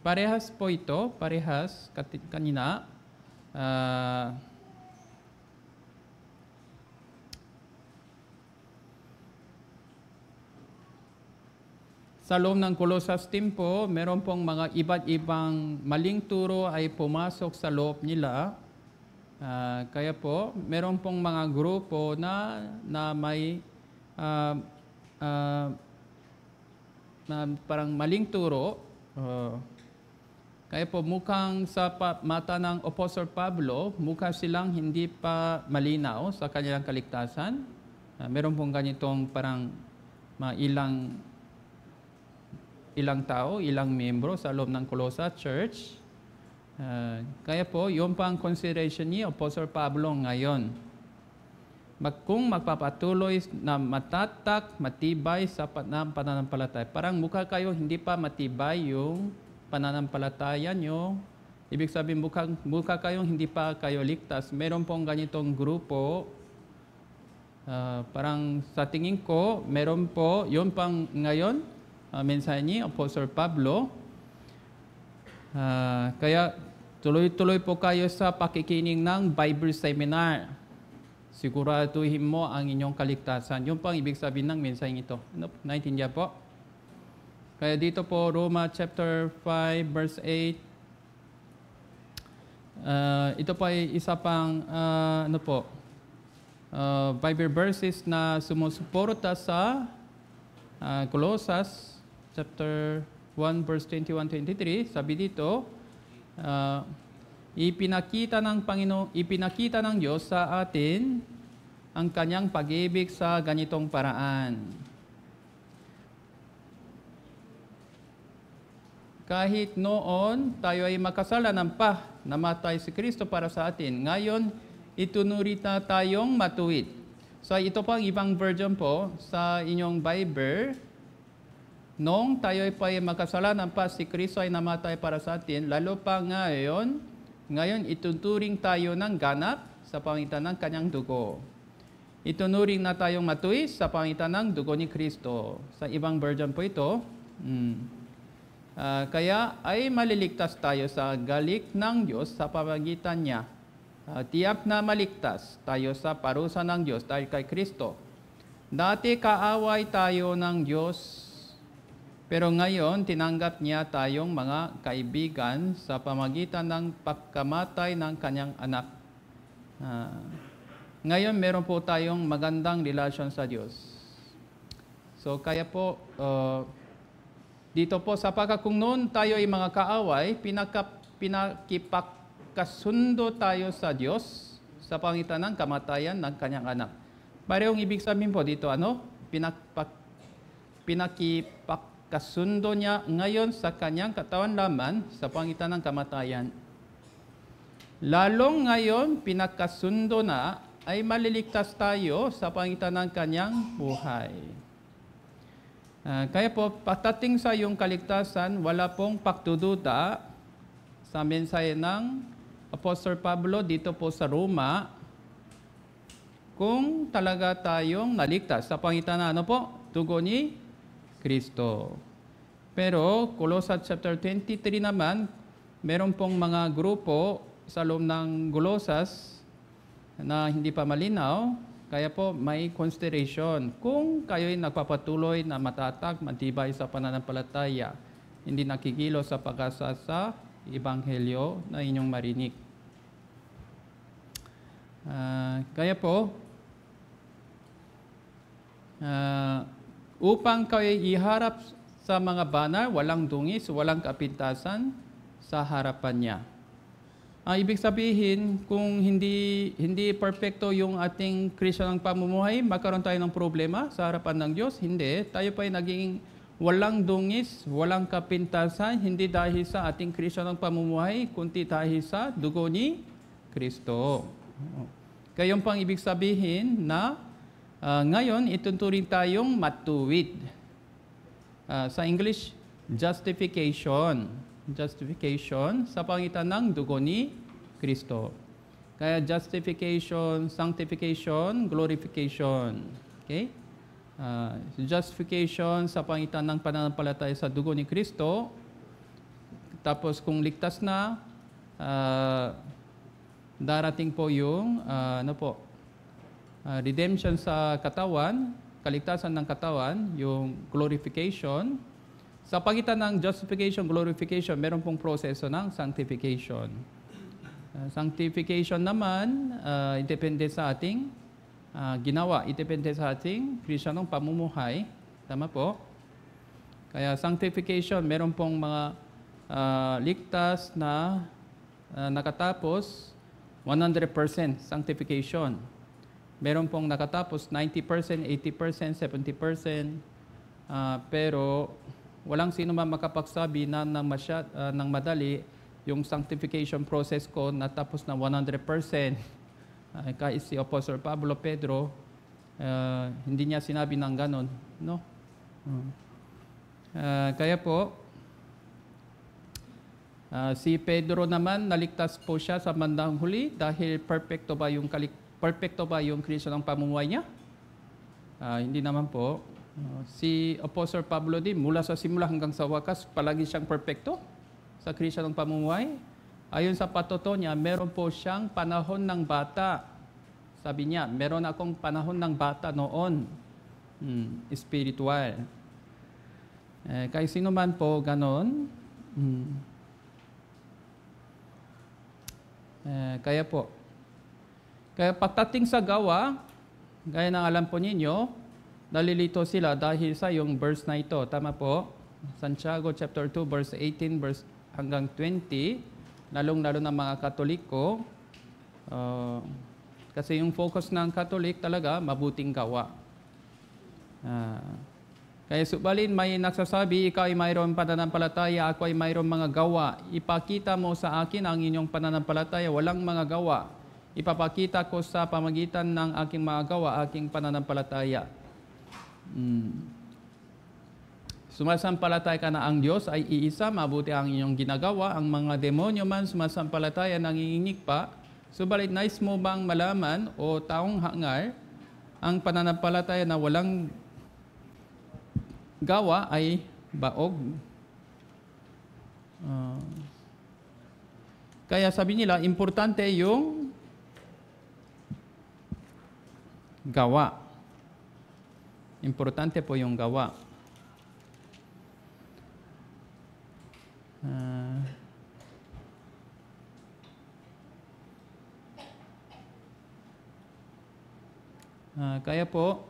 parehas po ito, kanina. Sa loob ng Colossus team po, meron pong mga iba't ibang maling turo ay pumasok sa loob nila. Kaya po, meron pong mga grupo na may na parang maling turo. Kaya po, mukhang sa mata ng Apostle Pablo, mukha silang hindi pa malinaw sa kanilang kaligtasan. Meron pong ganitong parang ilang tao, ilang membro sa loob ng Colossae Church. Kaya po, yun pa ang consideration ni Apostle Pablo ngayon. Kung magpapatuloy na matatak, matibay sa pananampalataya, parang mukha kayo hindi pa matibay yung pananampalataya nyo. Ibig sabihin, mukha kayong hindi pa kayo ligtas. Meron pong ganitong grupo. Parang sa tingin ko, meron po, yun pang ngayon, mensahe ni Apostle Pablo. Kaya tuloy-tuloy po kayo sa pakikinig ng Bible Seminar. Siguraduhin mo ang inyong kaligtasan. Yun pang ibig sabihin ng mensahe ito. Naintindihan po? Kaya dito po, Roma chapter 5 verse 8. Ito pa ay isa pang Bible verses na sumusuporta sa Colossus chapter 1 verse 21-23, sabi dito, ipinakita ng Diyos sa atin ang kanyang pag-ibig sa ganitong paraan. Kahit noon tayo ay makasalanan pa, namatay si Kristo para sa atin. Ngayon, itunuri na tayong matuwid. So ito po ang ibang version po sa inyong Bible. Noong tayo ay makasalanan pa, si Kristo ay namatay para sa atin, lalo pa ngayon ituturing tayo ng ganap sa pangitan ng kanyang dugo. Itunuring na tayong matuwid sa pangitan ng dugo ni Kristo. Sa ibang version po ito, kaya ay maliligtas tayo sa galit ng Diyos sa pamagitan niya. Tiyak na maligtas tayo sa parusa ng Diyos dahil kay Kristo. Dati kaaway tayo ng Diyos, pero ngayon, tinanggap niya tayong mga kaibigan sa pamagitan ng pagkamatay ng kanyang anak. Ngayon, meron po tayong magandang relasyon sa Diyos. So, kaya po, dito po, kung noon tayo ay mga kaaway, pinakipagkasundo tayo sa Diyos sa pamagitan ng kamatayan ng kanyang anak. Parehong ibig sabihin po dito, pinakipagkasundo niya ngayon sa kanyang katawan laman sa pangitan ng kamatayan. Lalong ngayon, pinakasundo na ay maliligtas tayo sa pangitan ng kanyang buhay. Kaya po, pagdating sa iyong kaligtasan, wala pong pagdududa sa mensahe ng Apostol Pablo dito po sa Roma, kung talaga tayong naligtas sa pangitan ng dugo ni Kristo. Pero, Colossae chapter 23 naman, meron pong mga grupo sa loob ng Colosas na hindi pa malinaw, kaya po may consideration. Kung kayo'y nagpapatuloy na matatag, matibay sa pananampalataya, hindi nakikilos sa pag-asa sa Ebanghelyo na inyong marinig. Kaya po, upang kayo'y iharap sa mga banal, walang dungis, walang kapintasan sa harapan niya. Ibig sabihin, kung hindi perfecto yung ating Kristiyanong pamumuhay, magkaroon tayo ng problema sa harapan ng Diyos? Hindi. Tayo pa ay naging walang dungis, walang kapintasan, hindi dahil sa ating Kristiyanong pamumuhay, kundi dahil sa dugo ni Kristo. Kayong pang ibig sabihin na ngayon, ituturing tayong matuwid. Sa English, justification. Justification sa pangitan ng dugo ni Kristo. Kaya justification, sanctification, glorification. Okay? Justification sa pangitan ng pananampalataya sa dugo ni Kristo. Tapos kung ligtas na, darating po yung redemption sa katawan, kaligtasan ng katawan, yung glorification. Sa pagitan ng justification, glorification, meron pong proseso ng sanctification. Sanctification naman, depende sa ating ginawa. Depende sa ating Kristiyanong pamumuhay. Tama po? Kaya sanctification, meron pong mga ligtas na nakatapos 100% sanctification. Meron pong nakatapos 90%, 80%, 70%, pero walang sino man makapagsabi na ng madali yung sanctification process ko natapos na 100%. Kahit si Apostle Pablo Pedro, hindi niya sinabi ng ganon. No? Kaya po, si Pedro naman, naligtas po siya sa bandang huli dahil perfecto ba yung Kristiyanong pamumuhay niya? Hindi naman po. Si Apostle Pablo din, mula sa simula hanggang sa wakas, palagi siyang perfecto sa Kristiyanong pamumuhay. Ayon sa patoto niya, meron po siyang panahon ng bata. Sabi niya, meron akong panahon ng bata noon. Spiritual. Kahit sino man po, ganon. Kaya po. Kaya pagdating sa gawa, gaya ng alam po ninyo, nalilito sila dahil sa yung verse na ito. Tama po? Santiago chapter 2, verse 18 hanggang 20, lalong-lalo ng mga Katoliko. Kasi yung focus ng Katolik talaga, mabuting gawa. Kaya subalin, may nagsasabi, ikaw ay mayroong pananampalataya, ako ay mayroong mga gawa. Ipakita mo sa akin ang inyong pananampalataya, walang mga gawa. Ipapakita ko sa pamagitan ng aking mga gawa, aking pananampalataya. Sumasampalataya ka na ang Diyos ay iisa, mabuti ang inyong ginagawa. Ang mga demonyo man sumasampalataya, nanginginig pa. Subalit, nais mo bang malaman o taong hangar ang pananampalataya na walang gawa ay baog? Kaya sabi nila, importante yung gawa. Importante po yung gawa. Kaya po,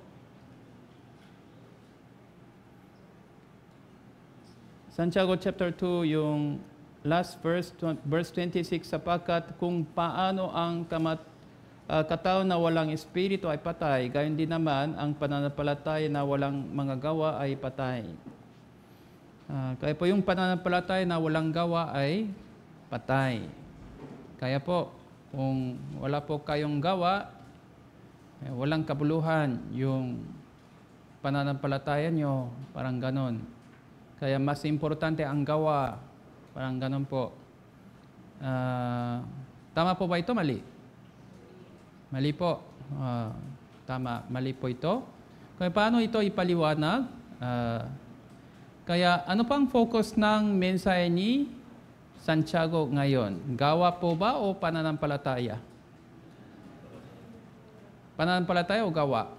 Santiago chapter 2, yung last verse 26, sapagkat kung paano ang katao na walang espiritu ay patay, gayon din naman ang pananampalataya na walang mga gawa ay patay. Kaya po yung pananampalataya na walang gawa ay patay. Kaya po, kung wala po kayong gawa, Walang kabuluhan yung pananampalataya nyo, parang ganon. Kaya mas importante ang gawa, parang ganon po. Tama po ba ito? Mali? Mali po. Tama, mali po ito. Kaya paano ito ipaliwanag? Kaya ano pang focus ng mensahe ni Santiago ngayon? Gawa po ba o pananampalataya? Pananampalataya o gawa?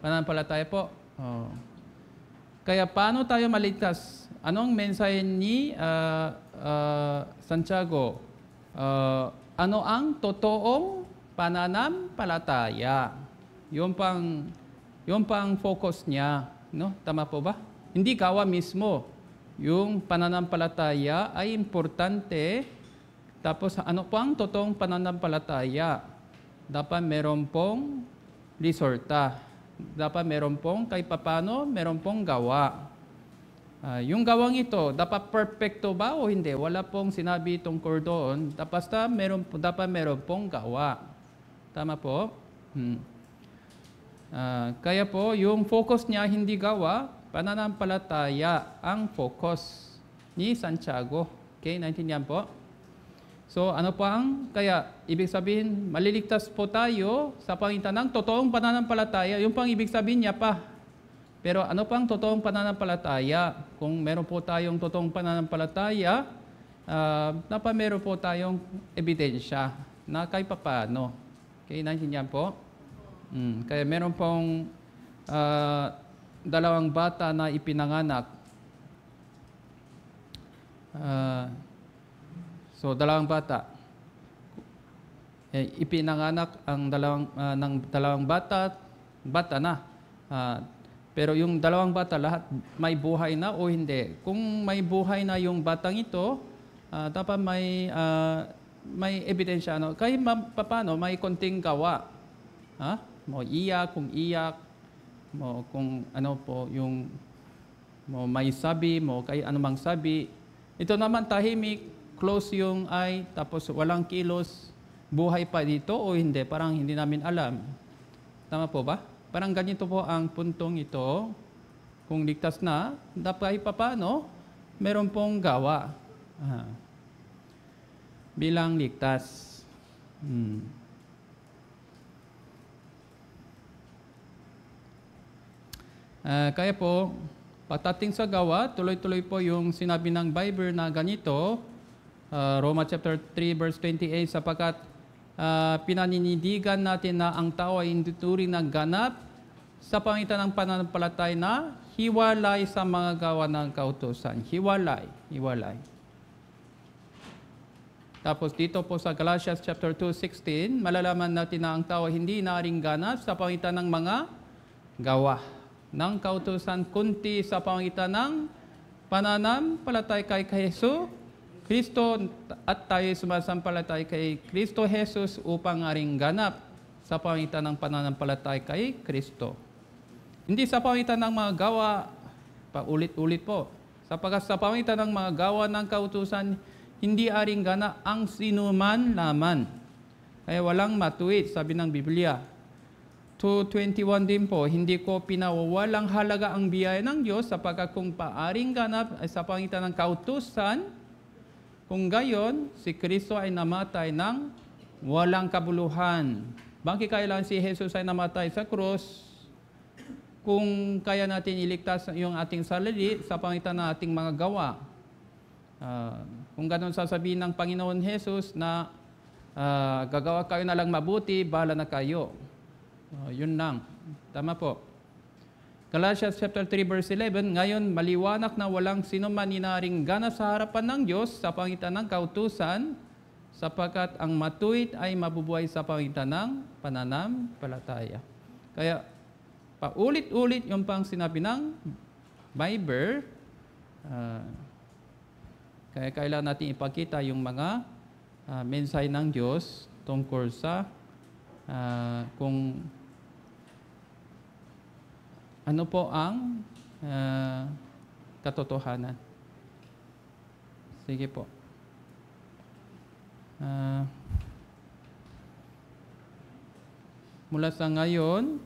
Pananampalataya po. Kaya paano tayo maligtas? Anong mensahe ni Santiago? Ano ang totoong pananampalataya? Yung pang focus niya, no? Tama po ba? Hindi gawa mismo. Yung pananampalataya ay importante. Tapos ano pang totoong pananampalataya? Dapat meron pong resulta. Dapat meron pong kahit papano, meron pong gawa. Yung gawang ito, dapat perfecto ba o hindi? Wala pong sinabi tungkol doon. Dapat meron pong gawa. Tama po? Kaya po, yung focus niya hindi gawa, pananampalataya ang focus ni Santiago. Okay, naintindihan po? So, ano po kaya ibig sabihin, maliligtas po tayo sa pangitan ng totoong pananampalataya. Yung pang ibig sabihin niya pa. Pero ano pang totoong pananampalataya? Kung meron po tayong totoong pananampalataya, dapat meron po tayong ebidensya na kahit paano. Okay, naintindihan po? Kaya meron pong dalawang bata na ipinanganak. So, dalawang bata. Ipinanganak ang dalawang bata na. Pero yung dalawang bata, lahat may buhay na o hindi? Kung may buhay na yung batang ito, dapat may ebidensya. Kahit paano, may konting gawa. Mo iyak, kung ano po, yung may sabi, kahit anumang sabi. Ito naman tahimik, close yung eye, tapos walang kilos, buhay pa dito o hindi, parang hindi namin alam. Tama po ba? Parang ganito po ang puntong ito. Kung ligtas na, dapat paano, meron pong gawa. Bilang ligtas. Kaya po, patating sa gawa, tuloy-tuloy po yung sinabi ng Bible na ganito, Roma chapter 3 verse 28, sapagkat pinaninindigan natin na ang tao ay hindi turing na ganap sa pangitan ng pananampalataya na hiwalay sa mga gawa ng kautusan. Hiwalay. Tapos dito po sa Galatians chapter 2:16, malalaman natin na ang tao hindi naaring ganap sa pangitan ng mga gawa ng kautusan, kundi sa pangitan ng pananampalataya kay Hesus Kristo, at tayo sumasampalataya kay Kristo Jesus upang aring ganap sa pangitan ng pananampalataya kay Kristo. Hindi sa pangitan ng mga gawa, paulit-ulit po. Sapagkat sa pangitan ng mga gawa ng kautusan, hindi aring ganap ang sinuman laman. Kaya walang matuwid, sabi ng Biblia. 2:21 din po, hindi ko pinawawalang halaga ang biyaya ng Diyos sapagkat kung paaring ganap ay sa pangitan ng kautusan, kung gayon, si Kristo ay namatay ng walang kabuluhan. Bakit kailan si Jesus ay namatay sa krus? Kung kaya natin iligtas yung ating sarili sa pangitan ng ating mga gawa. Kung ganon sasabihin ng Panginoon Jesus na gagawa kayo na lang mabuti, bahala na kayo. Yun lang. Tama po. Galatians chapter 3 verse 11, ngayon maliwanag na walang sino man inaring ganap sa harapan ng Diyos sa pangitan ng kautusan, sapagkat ang matuwid ay mabubuhay sa pangitan ng pananampalataya. Kaya paulit-ulit yung pang sinabi ng Bible, kaya kailangan natin ipakita yung mga mensahe ng Diyos tungkol sa kung ano po ang katotohanan. Sige po. mula sa ngayon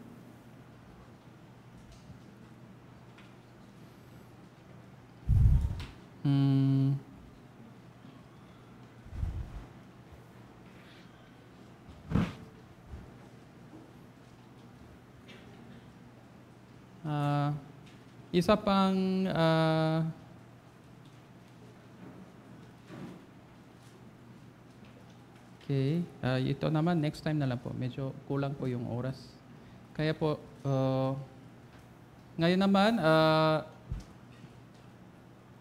isa pang okay, ito naman next time na lang po. Medyo kulang po yung oras. Kaya po, ngayon naman,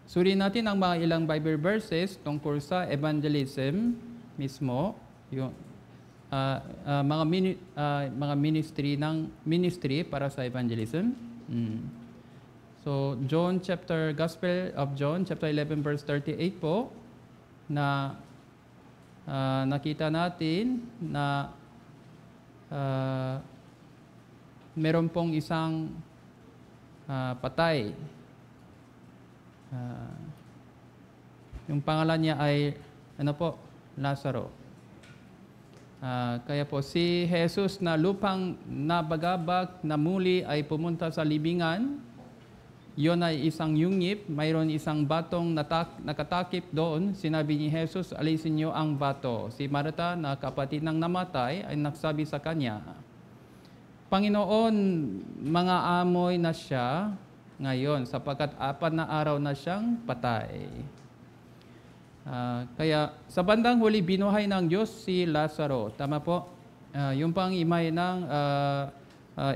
suriin natin ang mga ilang Bible verses tungkol sa evangelism mismo, yung mga ministry para sa evangelism. So, Gospel of John, chapter 11, verse 38 po, na nakita natin na meron pong isang patay. Yung pangalan niya ay, Lazaro. Kaya po si Jesus na lupang nabagabag na muli ay pumunta sa libingan. Yon ay isang yungip, mayroon isang batong nakatakip doon. Sinabi ni Jesus, alisin niyo ang bato. Si Marta na kapatid ng namatay ay nagsabi sa kanya, Panginoon, mga amoy na siya ngayon sapagkat 4 na araw na siyang patay. Kaya sa bandang huli, binuhay ng Diyos si Lazaro. Tama po? Yung pang imay ng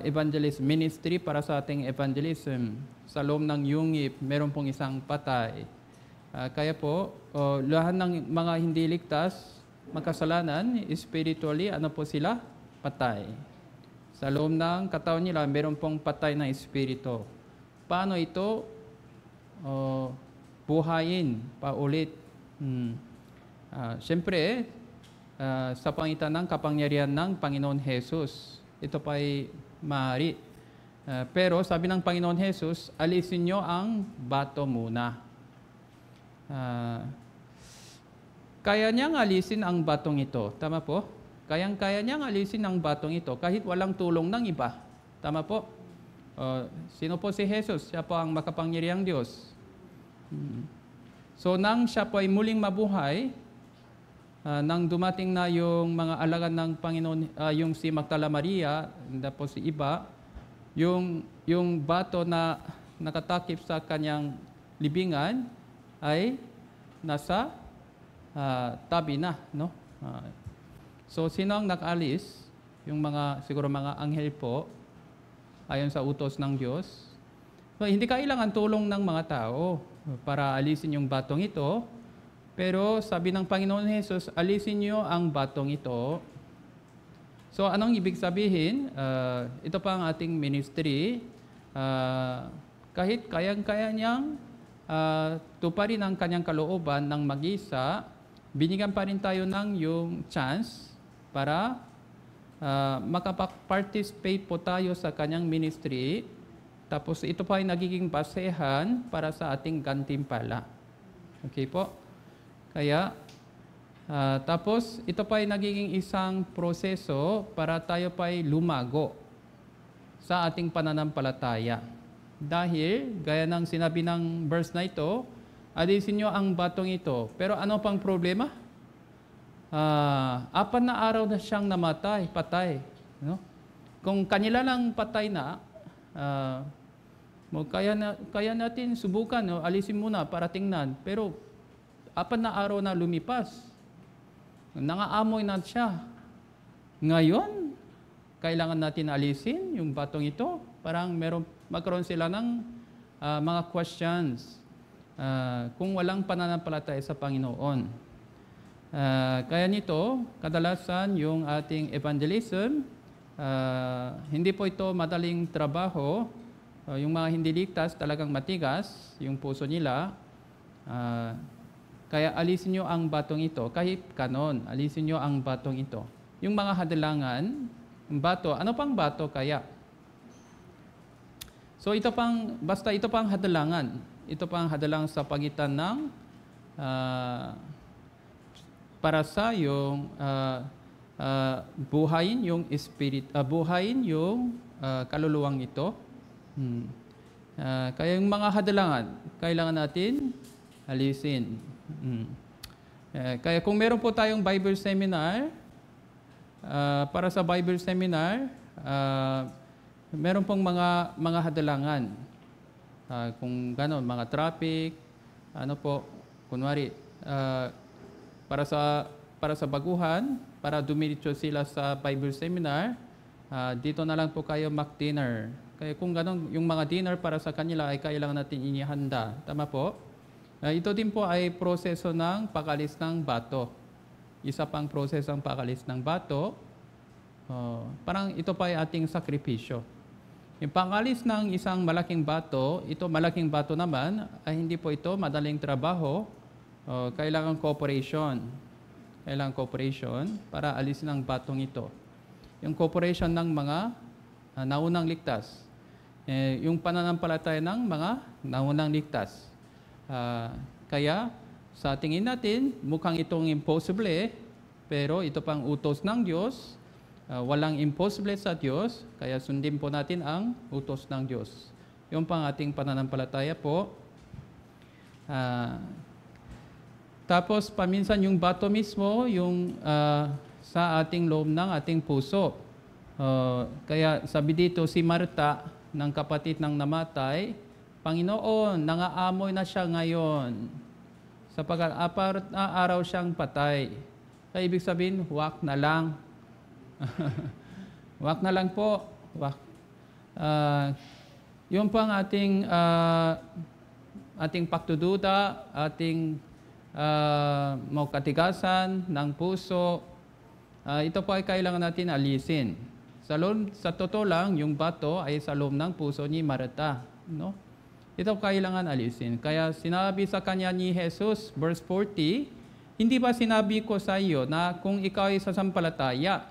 evangelist ministry para sa ating evangelism. Sa loob ng yungip, meron pong isang patay. Kaya po, lahat ng mga hindi ligtas, makasalanan, spiritually, sila? Patay. Sa loob ng katawan nila, meron pong patay na espiritu. Paano ito buhayin paulit? Siyempre, sa pangitan ng kapangyarihan ng Panginoon Jesus, ito pa ay maaari. Pero sabi ng Panginoon Jesus, alisin nyo ang bato muna. Kaya niyang alisin ang batong ito. Tama po? Kaya niyang alisin ang batong ito kahit walang tulong ng iba. Tama po? Sino po si Jesus? Siya po ang makapangyarihang Diyos. So nang siya po ay muling mabuhay, nang dumating na yung mga alagad ng Panginoon, yung si Magdala Maria, tapos si iba, yung bato na nakatakip sa kanyang libingan ay nasa tabi na, no? So sino ang nakaalis? Yung siguro mga anghel po, ayon sa utos ng Diyos. So, hindi kailangan tulong ng mga tao para alisin yung batong ito. Pero sabi ng Panginoon Jesus, alisin niyo ang batong ito. So, anong ibig sabihin? Ito pa ang ating ministry. Kahit kayang-kaya niyang tuparin ang kanyang kalooban ng mag-isa, binigyan pa rin tayo ng yung chance para makapag-participate po tayo sa kanyang ministry. Tapos ito pa ay nagiging basehan para sa ating gantimpala. Okay po? Kaya, tapos ito pa ay nagiging isang proseso para tayo pa ay lumago sa ating pananampalataya. Dahil, gaya ng sinabi ng verse na ito, alisin nyo ang batong ito. Pero ano pang problema? 4 na araw na siyang namatay, patay. No? Kung kanila lang patay na, kaya natin subukan, no? Alisin muna para tingnan. Pero 4 na araw na lumipas. Nangaamoy na siya. Ngayon, kailangan natin alisin yung batong ito. Parang magkaroon sila ng mga questions kung walang pananampalataya sa Panginoon. Kaya nito, kadalasan yung ating evangelism, hindi po ito madaling trabaho. Yung mga hindi ligtas talagang matigas, yung puso nila. Kaya alisin nyo ang batong ito, kahit kanon, alisin nyo ang batong ito. Yung mga hadalangan, yung bato, ano pang bato kaya? So ito pang hadalangan. Ito pang hadalangan sa pagitan ng para sa yung buhayin yung buhayin yung kaluluwang ito. Kaya yung mga hadalangan, kailangan natin alisin. Kaya kung meron po tayong Bible seminar, para sa Bible seminar, meron pong mga hadalangan. Kung gano'n, mga traffic, kunwari, para sa baguhan, para dumiretso sila sa Bible seminar, dito na lang po kayo mag-dinner. Kaya kung gano'n, yung mga dinner para sa kanila ay kailangan natin inihanda. Tama po? Ito din po ay proseso ng pag-alis ng bato. Isa pang proseso ng pag-alis ng bato. Parang ito pa ay ating sakripisyo. Yung pag-alis ng isang malaking bato, ito malaking bato naman, ay hindi po ito madaling trabaho. Kailangan cooperation. Kailangan cooperation para alisin ang batong ito. Yung cooperation ng mga naunang ligtas. Yung pananampalataya ng mga naunang ligtas. Kaya sa tingin natin, mukhang itong impossible, pero ito pang utos ng Diyos. Walang impossible sa Diyos, kaya sundin po natin ang utos ng Diyos. Yung pang ating pananampalataya po. Tapos paminsan yung bato mismo, yung sa ating loob ng ating puso. Kaya sabi dito si Marta, ng kapatid ng namatay, Panginoon, nangaamoy na siya ngayon. Sapagkat 4 na araw siyang patay. Kaya ibig sabihin, wak na lang. Wak na lang po. Wak. Yun po ang ating pagdududa, ating katigasan ng puso. Ito po ay kailangan natin alisin. Sa totoo lang, yung bato ay sa loob ng puso ni Marta. No? Ito kailangan alisin. Kaya sinabi sa kanya ni Jesus, verse 40, hindi ba sinabi ko sa iyo na kung ikaw ay sasampalataya,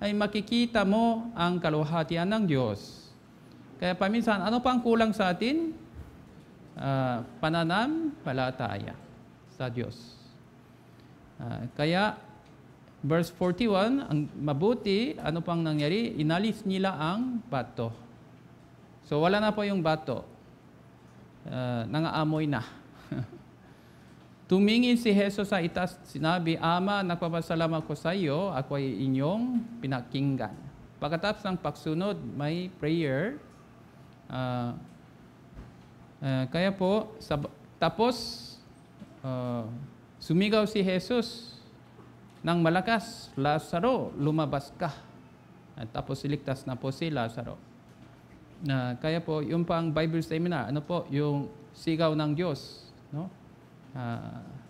ay makikita mo ang kaluwalhatian ng Diyos. Kaya paminsan, ano pang kulang sa atin? Pananampalataya sa Diyos. Kaya, verse 41, ang mabuti, ano pang nangyari? Inalis nila ang bato. So, wala na po yung bato. Nangaamoy na. Tumingin si Jesus sa itaas, sinabi, Ama, nagpapasalamat ko sa iyo, ako ay inyong pinakinggan. Pagkatapos ng pagsunod, may prayer. Kaya po, sumigaw si Jesus ng malakas, Lazaro, lumabas ka. At tapos siligtas na po si Lazaro. Kaya po, yung pang Bible seminar, yung sigaw ng Diyos, no?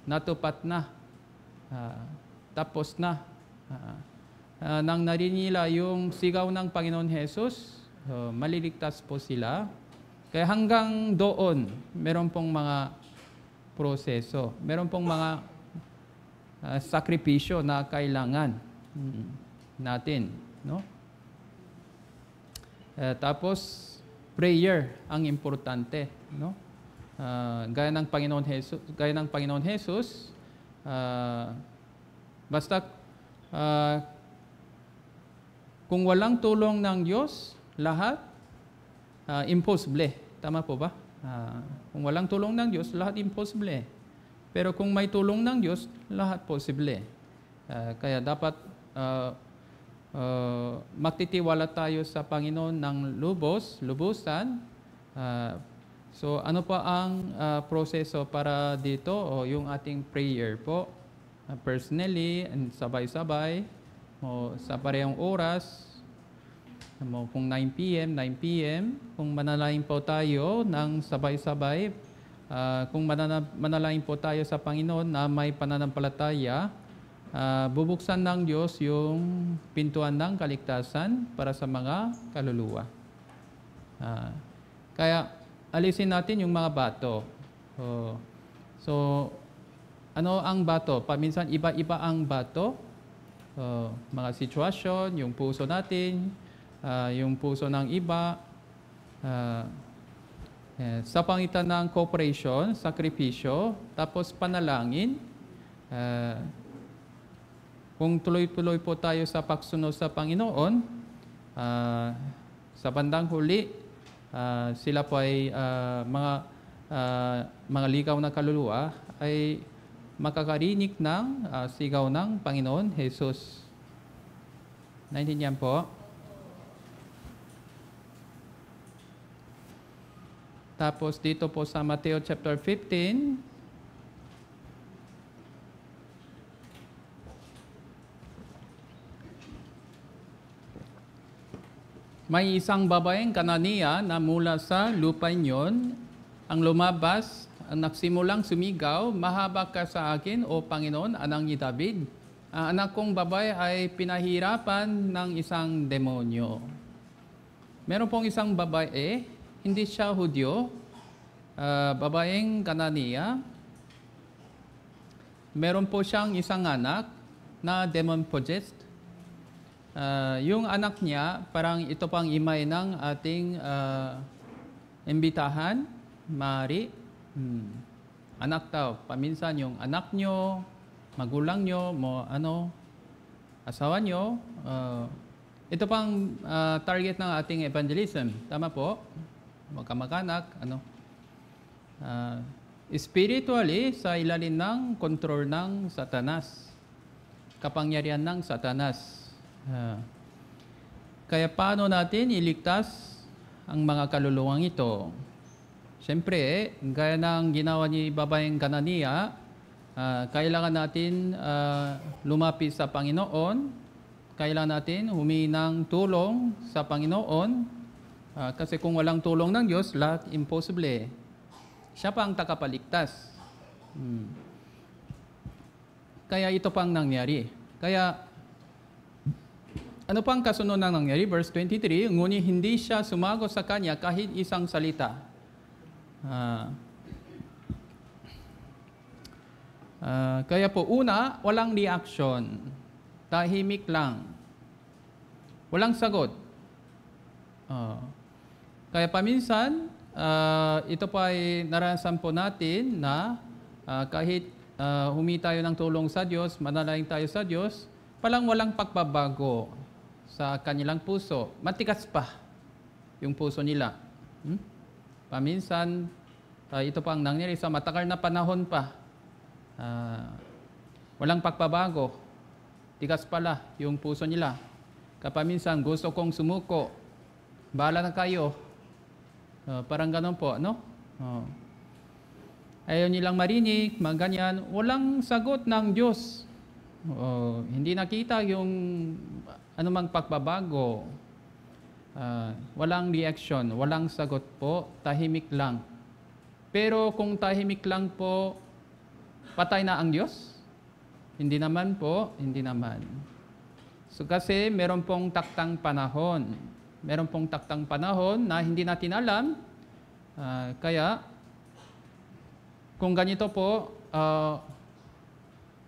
Natupat na, tapos na. Nang narinig nila yung sigaw ng Panginoon Jesus, maliligtas po sila. Kaya hanggang doon, meron pong mga proseso, meron pong mga sakripisyo na kailangan natin, no? Tapos prayer ang importante, no? Gaya ng Panginoon Jesus, basta kung walang tulong ng Diyos, lahat impossible. Tama po ba? Kung walang tulong ng Diyos, lahat impossible. Pero kung may tulong ng Diyos, lahat posible. Kaya dapat magtitiwala tayo sa Panginoon ng lubusan. So ano pa ang proseso para dito? Yung ating prayer po. Personally, and sabay-sabay, sa parehong oras, kung 9 p.m., kung manalangin po tayo ng sabay-sabay, kung manalangin po tayo sa Panginoon na may pananampalataya, bubuksan ng Diyos yung pintuan ng kaligtasan para sa mga kaluluwa. Kaya alisin natin yung mga bato. So, ano ang bato? Paminsan iba-iba ang bato. Mga sitwasyon, yung puso natin, yung puso ng iba, sa pangitan ng cooperation, sakripisyo, tapos panalangin, kung tuloy-tuloy po tayo sa pagsunod sa Panginoon, sa bandang huli, sila po ay mga ligaw na kaluluwa ay makakarinig ng sigaw ng Panginoon Jesus. Naintindihan po? Tapos dito po sa Mateo chapter 15, may isang babaeng Kananiya na mula sa lupain yon ang lumabas, ang nagsimulang sumigaw, "Mahaba ka sa akin, O Panginoon, anak ni David. Ang anak kong babae ay pinahirapan ng isang demonyo." Meron pong isang babae, hindi siya Hudyo, babaeng Kananiya. Meron po siyang isang anak na demon-possessed. Yung anak niya, parang ito pang imay ng ating imbitahan, Mari. Anak daw. Paminsan yung anak nyo, magulang nyo, asawa nyo. Ito pang target ng ating evangelism. Tama po? Magkamag-anak. Spiritually, sa ilalim ng control ng Satanas. Kapangyarihan ng Satanas. Kaya paano natin iligtas ang mga kaluluwang ito? Siyempre, gaya ng ginawa ni babaeng Kananiya, kailangan natin lumapit sa Panginoon, kailangan natin humingi ng tulong sa Panginoon, kasi kung walang tulong ng Diyos, lahat imposible. Siya pa ang takapaligtas. Kaya ito pang nangyari. Kaya, ano pang kasunod na nangyari? Verse 23, ngunit hindi siya sumagot sa kanya kahit isang salita. Kaya po, una, walang reaction. Tahimik lang. Walang sagot. Kaya paminsan, ito pa ay naranasan po natin na kahit humingi tayo ng tulong sa Diyos, manalangin tayo sa Diyos, walang pagbabago sa kanilang puso. Matigas pa yung puso nila. Paminsan, ito pa ang nangyari sa matagal na panahon pa. Walang pagbabago. Tigas pala yung puso nila. Kapaminsan, gusto kong sumuko. Bahala na kayo. Parang ganun po, no? Ayaw nilang marinig, ganyan. Walang sagot ng Diyos. Hindi nakita yung anumang pagbabago. Walang reaction, walang sagot po, tahimik lang. Pero kung tahimik lang po, patay na ang Diyos? Hindi naman po, hindi naman. So kasi meron pong taktang panahon. Meron pong taktang panahon na hindi natin alam. Kaya, kung ganito po,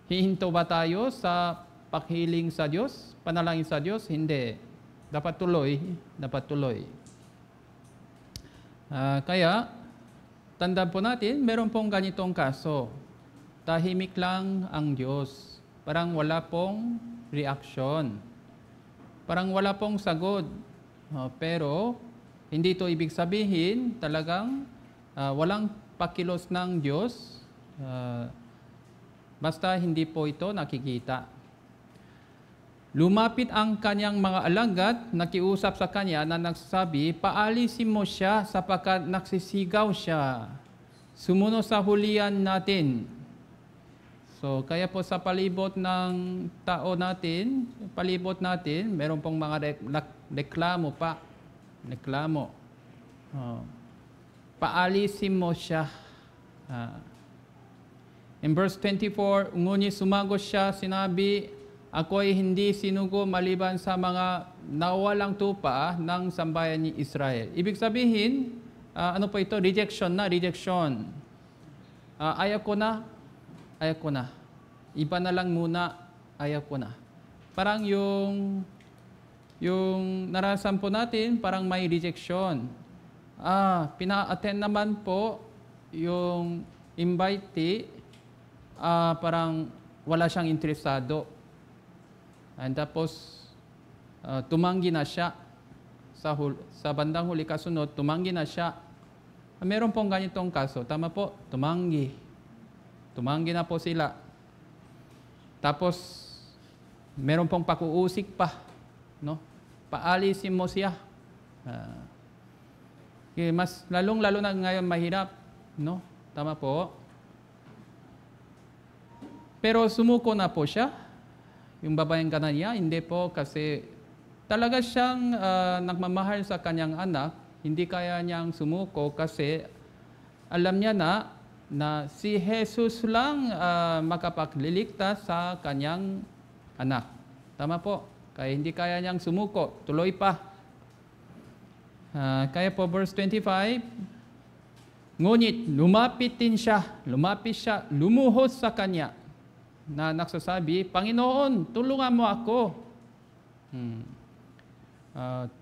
hihinto ba tayo sa paghiling sa Diyos, panalangin sa Diyos? Hindi. Dapat tuloy, dapat tuloy. Kaya, tandaan po natin, meron pong ganitong kaso. Tahimik lang ang Diyos. Parang wala pong reaction. Parang wala pong sagot. Pero, hindi ito ibig sabihin talagang walang pakilos ng Diyos. Basta hindi po ito nakikita. Lumapit ang kanyang mga alagad, nakiusap sa kanya na nagsasabi, "Paalisin mo siya sapagkat nagsisigaw siya. Sumunod sa hulihan natin." So, kaya po sa palibot ng tao natin, meron pong mga reklamo pa. Reklamo. Paalisin mo siya. In verse 24, ngunit sumagot siya, sinabi, "Ako ay hindi sinugo maliban sa mga nawalang tupa ng sambayan ni Israel." Ibig sabihin, ano po ito? Rejection na, rejection. Ayaw ko na. Iba na lang muna, ayaw ko na. Parang yung narasan po natin, parang may rejection. Pina-attend naman po yung invitee, parang wala siyang interesado. And tapos, tumanggi na siya. Sa bandang huli kasunod, tumanggi na siya. Meron pong ganitong kaso. Tama po, tumanggi. Tumanggi na po sila. Tapos, meron pong pakuusik pa. No? Paalisin mo siya. Mas lalong-lalo na ngayon mahirap. No? Tama po. Pero sumuko na po siya. Yung babaeng Kananya, hindi po kasi talaga siyang nagmamahal sa kanyang anak. Hindi kaya niyang sumuko kasi alam niya na si Jesus lang makapagliligtas sa kanyang anak. Tama po. Kaya hindi kaya niyang sumuko. Tuloy pa. Kaya po verse 25, ngunit lumapit siya, lumuhod sa kanya na nagsasabi, Panginoon, tulungan mo ako.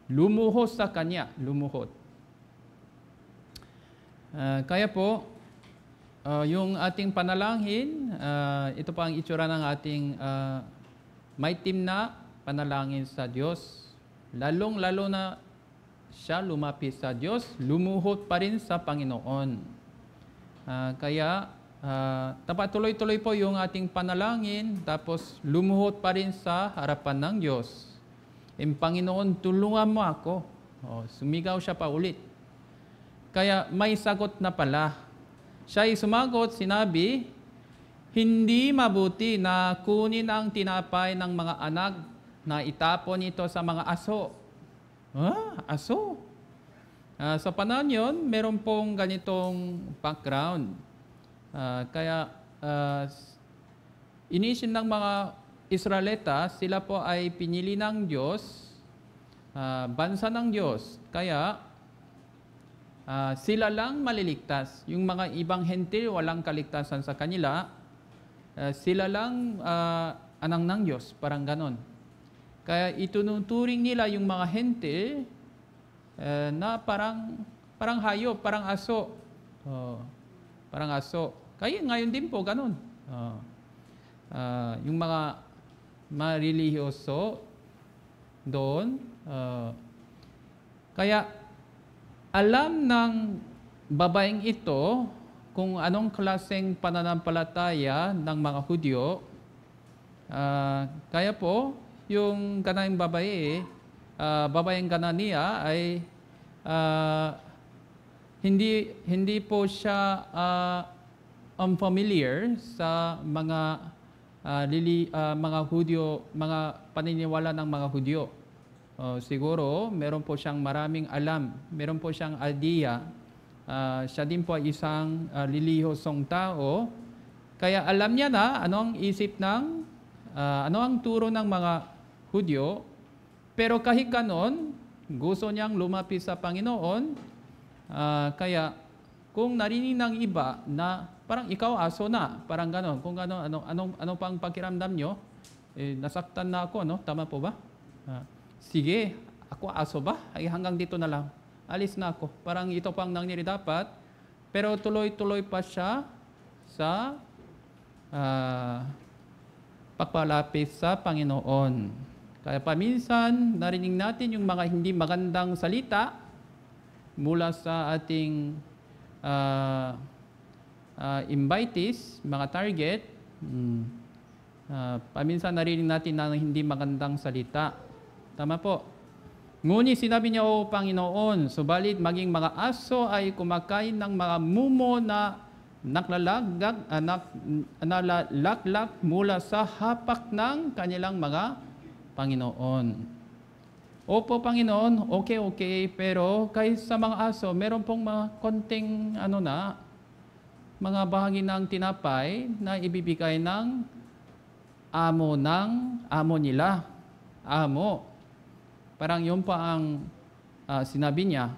Lumuhod sa kanya, lumuhod. Kaya po, yung ating panalangin, ito pa ang itsura ng ating maitim na panalangin sa Diyos. Lalong-lalo na siya lumapit sa Diyos, lumuhod pa rin sa Panginoon. Kaya, dapat tuloy-tuloy po yung ating panalangin, tapos lumuhod pa rin sa harapan ng Diyos. Panginoon, tulungan mo ako. Sumigaw siya pa ulit. Kaya may sagot na pala. Siya ay sumagot, sinabi, hindi mabuti na kunin ang tinapay ng mga anak na itapon ito sa mga aso. Aso? Sa panahon yun, meron pong ganitong background. Kaya inisin ng mga Israelita, sila po ay pinili ng Diyos, bansa ng Diyos. Kaya sila lang maliligtas. Yung mga ibang hentil, walang kaligtasan sa kanila. Sila lang anak ng Diyos, parang ganon. Kaya itunuturing nila yung mga hentil na parang hayop, parang aso. Parang aso. Kaya ngayon din po, ganon. Yung mga relihiyoso doon. Kaya alam ng babaeng ito kung anong klaseng pananampalataya ng mga Hudyo. Kaya po, yung kanang babaeng Kananiya ay hindi po siya unfamiliar sa mga Hudyo, mga paniniwala ng mga Hudyo. Siguro, meron po siyang maraming alam. Meron po siyang idea. Siya din po ay isang relihiyosong tao. Kaya alam niya na ano ang turo ng mga Hudyo. Pero kahit ganon, gusto niyang lumapit sa Panginoon. Kaya kung narinig ng iba na parang ikaw aso na, parang ganon. Kung ganon, ano pang pakiramdam nyo? Nasaktan na ako, no? Tama po ba? Sige, ako aso ba? Ay hanggang dito na lang. Alis na ako. Parang ito pang nangyari dapat. Pero tuloy-tuloy pa siya sa pagpalapit sa Panginoon. Kaya paminsan, narinig natin yung mga hindi magandang salita mula sa ating invitees, mga target. Paminsan narinig natin na hindi magandang salita. Tama po. Ngunit sinabi niya, O Panginoon, subalit maging mga aso ay kumakain ng mga mumo na nalalaglag mula sa hapak ng kanilang mga Panginoon. Opo, Panginoon, okay, pero kahit sa mga aso, meron pong mga konting mga bahagi ng tinapay na ibibigay ng amo nila. Amo. Parang yun pa ang sinabi niya.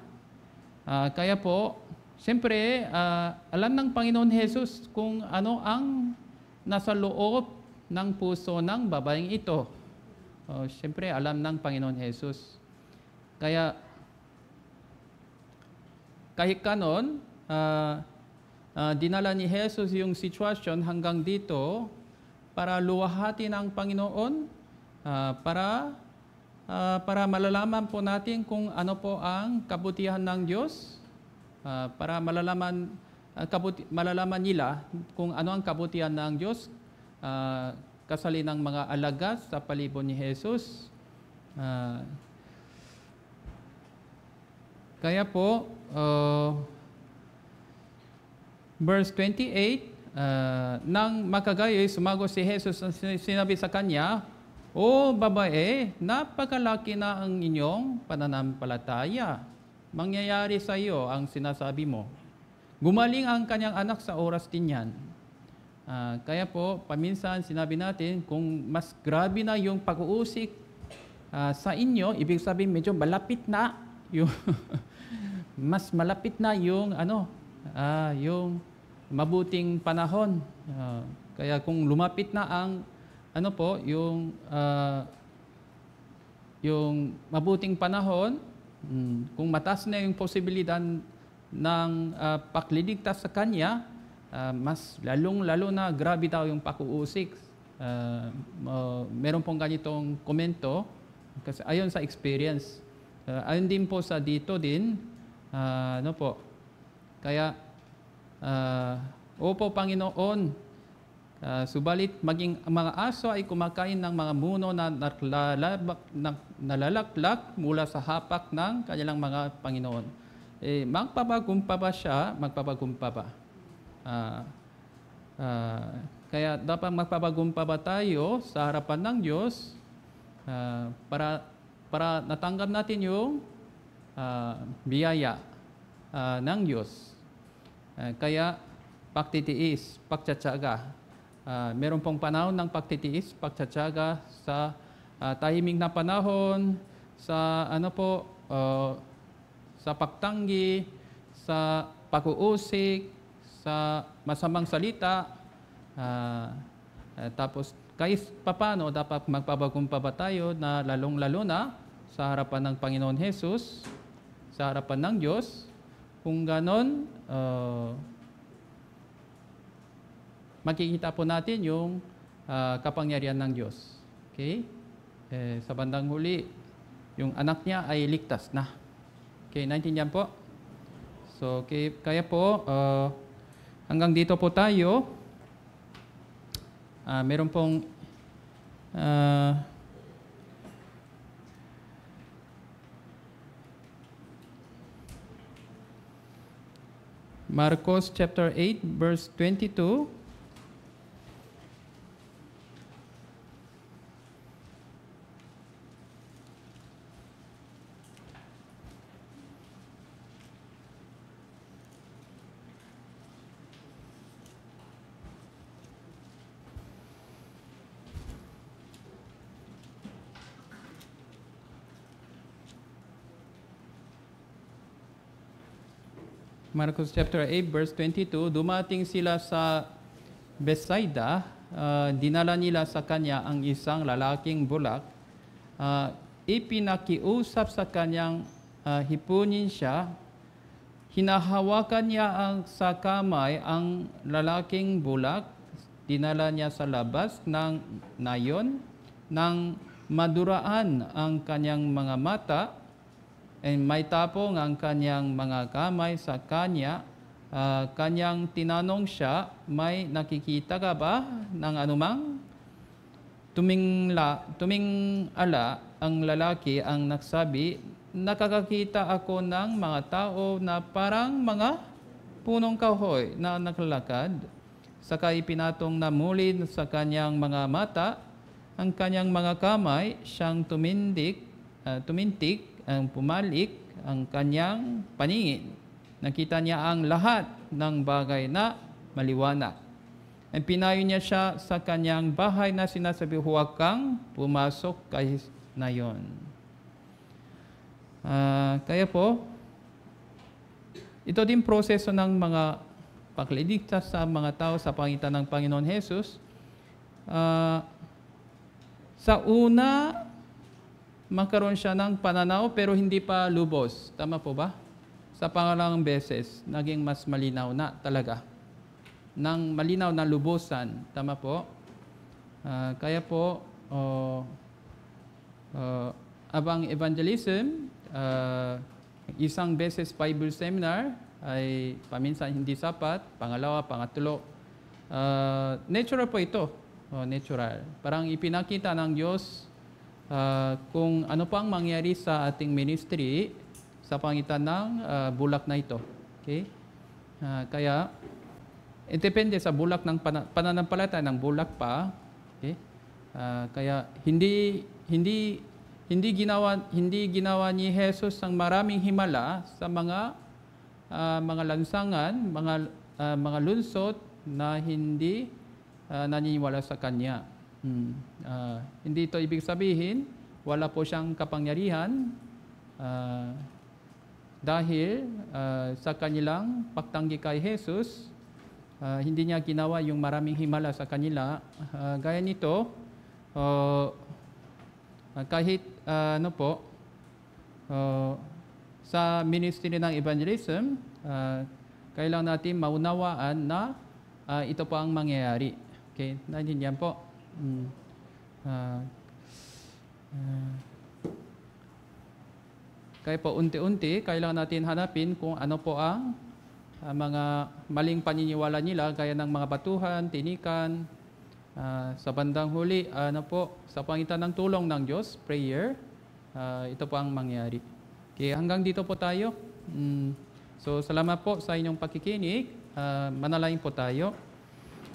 Kaya po, siyempre, alam ng Panginoon Jesus kung ano ang nasa loob ng puso ng babaeng ito. Siyempre, alam ng Panginoon Jesus. Kaya, kahit kanon, dinala ni Jesus yung sitwasyon hanggang dito para luwahati ng Panginoon para malalaman po natin kung ano po ang kabutihan ng Diyos, para malalaman nila kung ano ang kabutihan ng Diyos, kasali ng mga alagad sa palibot ni Jesus. Kaya po, verse 28, nang makagayoy, sumagot si Jesus, sinabi sa kanya, "O babae, napakalaki na ang inyong pananampalataya. Mangyayari sa iyo ang sinasabi mo." Gumaling ang kanyang anak sa oras din yan. Kaya po, paminsan sinabi natin, kung mas grabe na yung pag-uusik sa inyo, ibig sabihin medyo malapit na yung mas malapit na yung yung mabuting panahon. Kaya kung lumapit na ang yung mabuting panahon, kung mataas na yung posibilidad ng pagliligtas sa Kanya, mas lalong-lalo na grabe daw yung pag-uusik. Meron pong ganitong komento, kasi ayon sa experience. Ayon din po sa dito din, kaya, opo Panginoon, subalit maging mga aso ay kumakain ng mga muno na nalalakak mula sa hapak ng kanilang mga Panginoon. Magpapagumpa ba siya? Magpapagumpa ba? Kaya dapat magpapagumpa ba tayo sa harapan ng Diyos para natanggap natin yung biyaya ng Diyos. Kaya pagtitiis, pagtsatsaga. Meron pong panahon ng pagtitiis, pagtsatsaga sa tahimik na panahon, sa sa pagtanggi, sa pag-uusik, sa masamang salita. Tapos kahit papano dapat magpapagumpa ba tayo na lalong-lalo na sa harapan ng Panginoon Jesus, sa harapan ng Diyos. Kung ganon, makikita po natin yung kapangyarihan ng Diyos. Okay? Sa bandang huli, yung anak niya ay ligtas na. Okay, naintindihan po? So, okay, kaya po, hanggang dito po tayo. Meron pong Marcos chapter 8, verse 22. Marcos chapter 8, verse 22, dumating sila sa Bethsaida, dinala nila sa kanya ang isang lalaking bulak, ipinakiusap sa kanyang hipunin siya, hinahawakan niya sa kamay ang lalaking bulak, dinala niya sa labas ng nayon, nang maduraan ang kanyang mga mata, may tapong ang kanyang mga kamay sa kanya, kanyang tinanong siya, "May nakikita ka ba ng anumang?" Tumingala ang lalaki ang nagsabi, "Nakakakita ako ng mga tao na parang mga punong kahoy na naglalakad." Saka ipinatong na muli sa kanyang mga mata ang kanyang mga kamay, siyang tumindig, ang pumalik ang kanyang paningin. Nakita niya ang lahat ng bagay na maliwanag. Pinayo niya siya sa kanyang bahay na sinasabi, "Huwag kang pumasok kahit na yon." Kaya po, ito din proseso ng mga pagliligtas sa mga tao sa pangitan ng Panginoon Jesus. Sa una, magkaroon siya ng pananaw pero hindi pa lubos. Tama po ba? Sa pangalawang beses, naging mas malinaw na talaga. Nang malinaw na lubusan. Tama po? Kaya po, Abang evangelism, isang beses Bible seminar ay paminsan hindi sapat, pangalawa, pangatlo. Natural po ito, natural. Parang ipinakita ng Diyos kung ano pang mangyari sa ating ministry sa pangitan ng bulak na ito. Okay? Kaya, depende sa bulak ng pananampalataya ng bulak pa. Okay? Kaya hindi ginawa ni Jesus ang maraming himala sa mga lansangan, mga lunsod na hindi naniniwala sa Kanya. Hindi ito ibig sabihin, wala po siyang kapangyarihan dahil sa kanilang pagtanggi kay Jesus, hindi niya ginawa yung maraming himala sa kanila. Gaya nito, kahit sa ministry ng evangelism, kailangan natin maunawaan na ito po ang mangyayari. Okay, naintindihan po. Kaya po unti-unti, kailangan natin hanapin kung ano po ang mga maling paniniwala nila, gaya ng mga batuhan, tinikan. Sa bandang huli, sa pangitan ng tulong ng Diyos, prayer, ito po ang mangyari. Okay, hanggang dito po tayo. So, salamat po sa inyong pakikinig. Manalangin po tayo.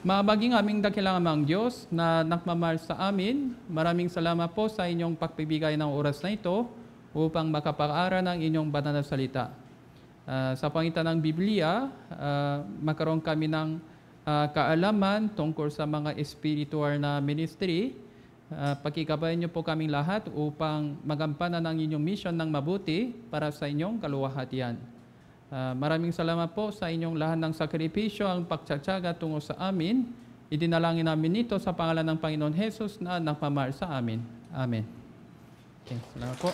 Maging aming dakilangang Diyos na nakmamahal sa amin, maraming salamat po sa inyong pagbibigay ng oras na ito upang makapag-aral ng inyong banal na salita. Sa pangitan ng Biblia, magkaroon kami ng kaalaman tungkol sa mga spiritual na ministry. Pakikabayan niyo po kaming lahat upang magampanan ang inyong mission ng mabuti para sa inyong kaluwalhatian. Maraming salamat po sa inyong lahat ng sakripisyo, ang pagtsatsaga tungo sa amin. Idinalangin namin ito sa pangalan ng Panginoon Jesus na nagmamahal sa amin. Amen. Okay, salamat po.